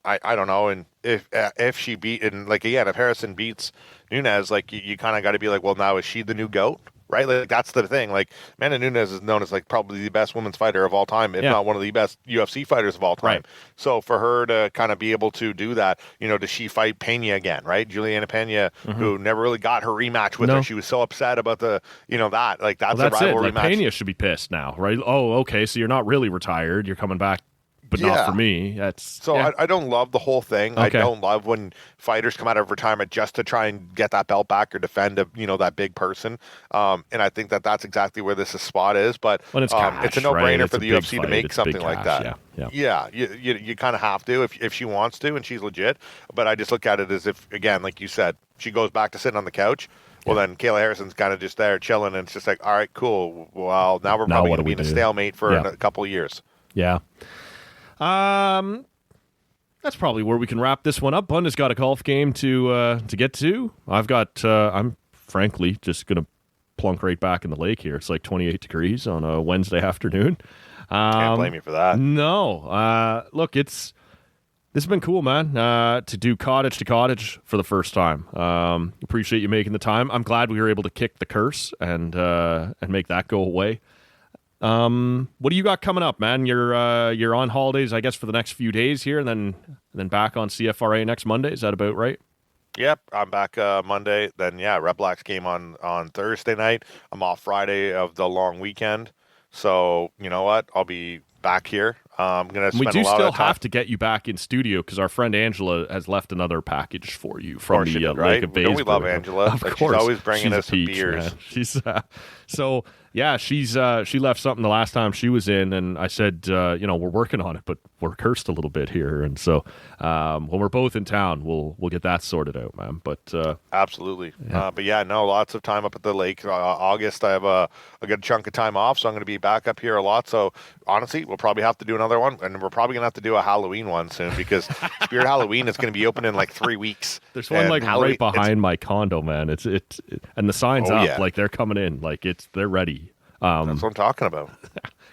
B: I don't know, and if she beat, and like again, if Harrison beats Nunes, like you kind of got to be like, well, now is she the new GOAT? Right, like that's the thing. Like Amanda Nunes is known as like probably the best women's fighter of all time, if not one of the best UFC fighters of all time.
A: Right.
B: So for her to kind of be able to do that, does she fight Pena again? Right, Juliana Pena, who never really got her rematch with her. She was so upset about the, that like that's a rivalry match.
A: Pena should be pissed now, right? Oh, okay, so you're not really retired. You're coming back. But not for me.
B: I don't love the whole thing. Okay. I don't love when fighters come out of retirement just to try and get that belt back or defend that big person. And I think that that's exactly where this spot is. But
A: it's
B: a no-brainer
A: right?
B: for the UFC to make something like that.
A: Yeah.
B: You kind of have to if she wants to and she's legit. But I just look at it as if, again, like you said, she goes back to sitting on the couch. Well, then Kayla Harrison's kind of just there chilling, and it's just like, all right, cool. Well, now we're probably going to be in a stalemate for a couple of years.
A: Yeah. That's probably where we can wrap this one up. Bunda's got a golf game to get to. I've got. I'm frankly just gonna plunk right back in the lake here. It's like 28 degrees on a Wednesday afternoon.
B: Can't blame you for that.
A: No. Look, this has been cool, man, to do cottage to cottage for the first time. Appreciate you making the time. I'm glad we were able to kick the curse and make that go away. What do you got coming up, man? You're on holidays, I guess, for the next few days here, and then back on CFRA next Monday. Is that about right?
B: Yep, I'm back Monday. Then, REDBLACKS game on Thursday night. I'm off Friday of the long weekend. So, you know what? I'll be back here. I'm going to spend a lot of time.
A: We do still have to get you back in studio because our friend Angela has left another package for you from the Lake of Baysboro.
B: Don't we love Angela?
A: Of course.
B: She's always bringing us
A: peach,
B: beers.
A: Man. She's so yeah. She left something the last time she was in, and I said, we're working on it, but we're cursed a little bit here, and so when we're both in town, we'll get that sorted out, man. But
B: absolutely.
A: Yeah.
B: Lots of time up at the lake. August, I have a good chunk of time off, so I'm going to be back up here a lot. So honestly, we'll probably have to do another one, and we're probably going to have to do a Halloween one soon because Spirit Halloween is going to be open in like 3 weeks.
A: There's one like right behind my condo, man. It's and the sign's up, like they're coming in, like they're ready.
B: That's what I'm talking about.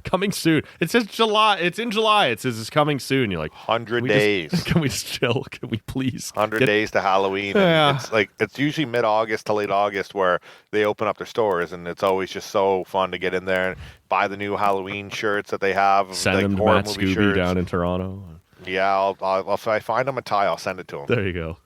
A: Coming soon. It says July. It's in July. It says it's coming soon. You're like
B: 100 days.
A: Can we chill? Can we please?
B: 100 days to Halloween.
A: Yeah.
B: It's usually mid-August to late August where they open up their stores, and it's always just so fun to get in there and buy the new Halloween shirts that they have.
A: Send them to Matt Scooby shirts down in Toronto.
B: Yeah, if I find them a tie, I'll send it to them.
A: There you go.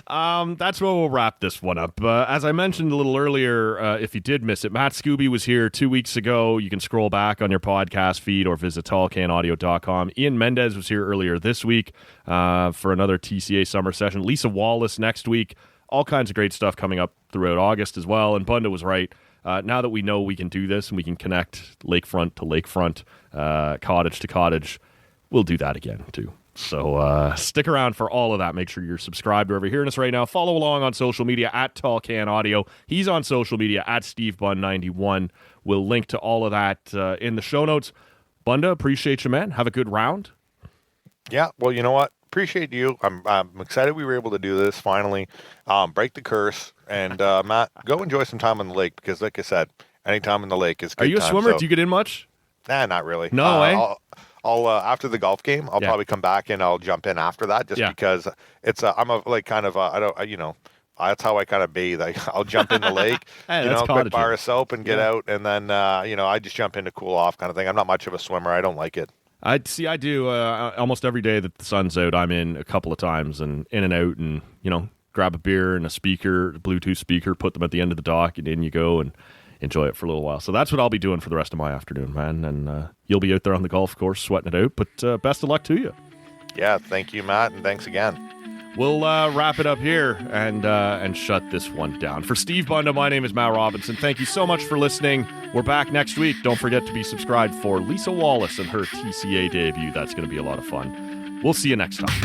A: That's where we'll wrap this one up. As I mentioned a little earlier, if you did miss it, Matt Scooby was here 2 weeks ago. You can scroll back on your podcast feed or visit tallcanaudio.com. Ian Mendez was here earlier this week for another TCA summer session. Lisa Wallace next week. All kinds of great stuff coming up throughout August as well. And Bunda was right. Now that we know we can do this and we can connect lakefront to lakefront, cottage to cottage, we'll do that again too. So stick around for all of that. Make sure you're subscribed wherever you're hearing us right now. Follow along on social media at Tall Can Audio. He's on social media at SteveBun91. We'll link to all of that in the show notes. Bunda, appreciate you, man. Have a good round.
B: Yeah, well, you know what? Appreciate you. I'm excited we were able to do this finally. Break the curse. And Matt, go enjoy some time on the lake because, like I said, any time in the lake is good.
A: Are you a
B: time,
A: swimmer?
B: So.
A: Do you get in much?
B: Nah, not really.
A: No way.
B: I'll after the golf game, I'll probably come back and I'll jump in after that, just because it's I'm a like kind of that's how I kind of bathe. I'll jump in the lake, quick bar of soap and get out, and then I just jump in to cool off, kind of thing. I'm not much of a swimmer. I don't like it.
A: I do almost every day that the sun's out. I'm in a couple of times and in and out, and grab a beer and a speaker, Bluetooth speaker, put them at the end of the dock, and in you go and enjoy it for a little while. So that's what I'll be doing for the rest of my afternoon, man. And you'll be out there on the golf course sweating it out. But best of luck to you.
B: Yeah, thank you, Matt, and thanks again.
A: We'll wrap it up here and shut this one down. For Steve Bunda, my name is Matt Robinson. Thank you so much for listening. We're back next week. Don't forget to be subscribed for Lisa Wallace and her TCA debut. That's going to be a lot of fun. We'll see you next time.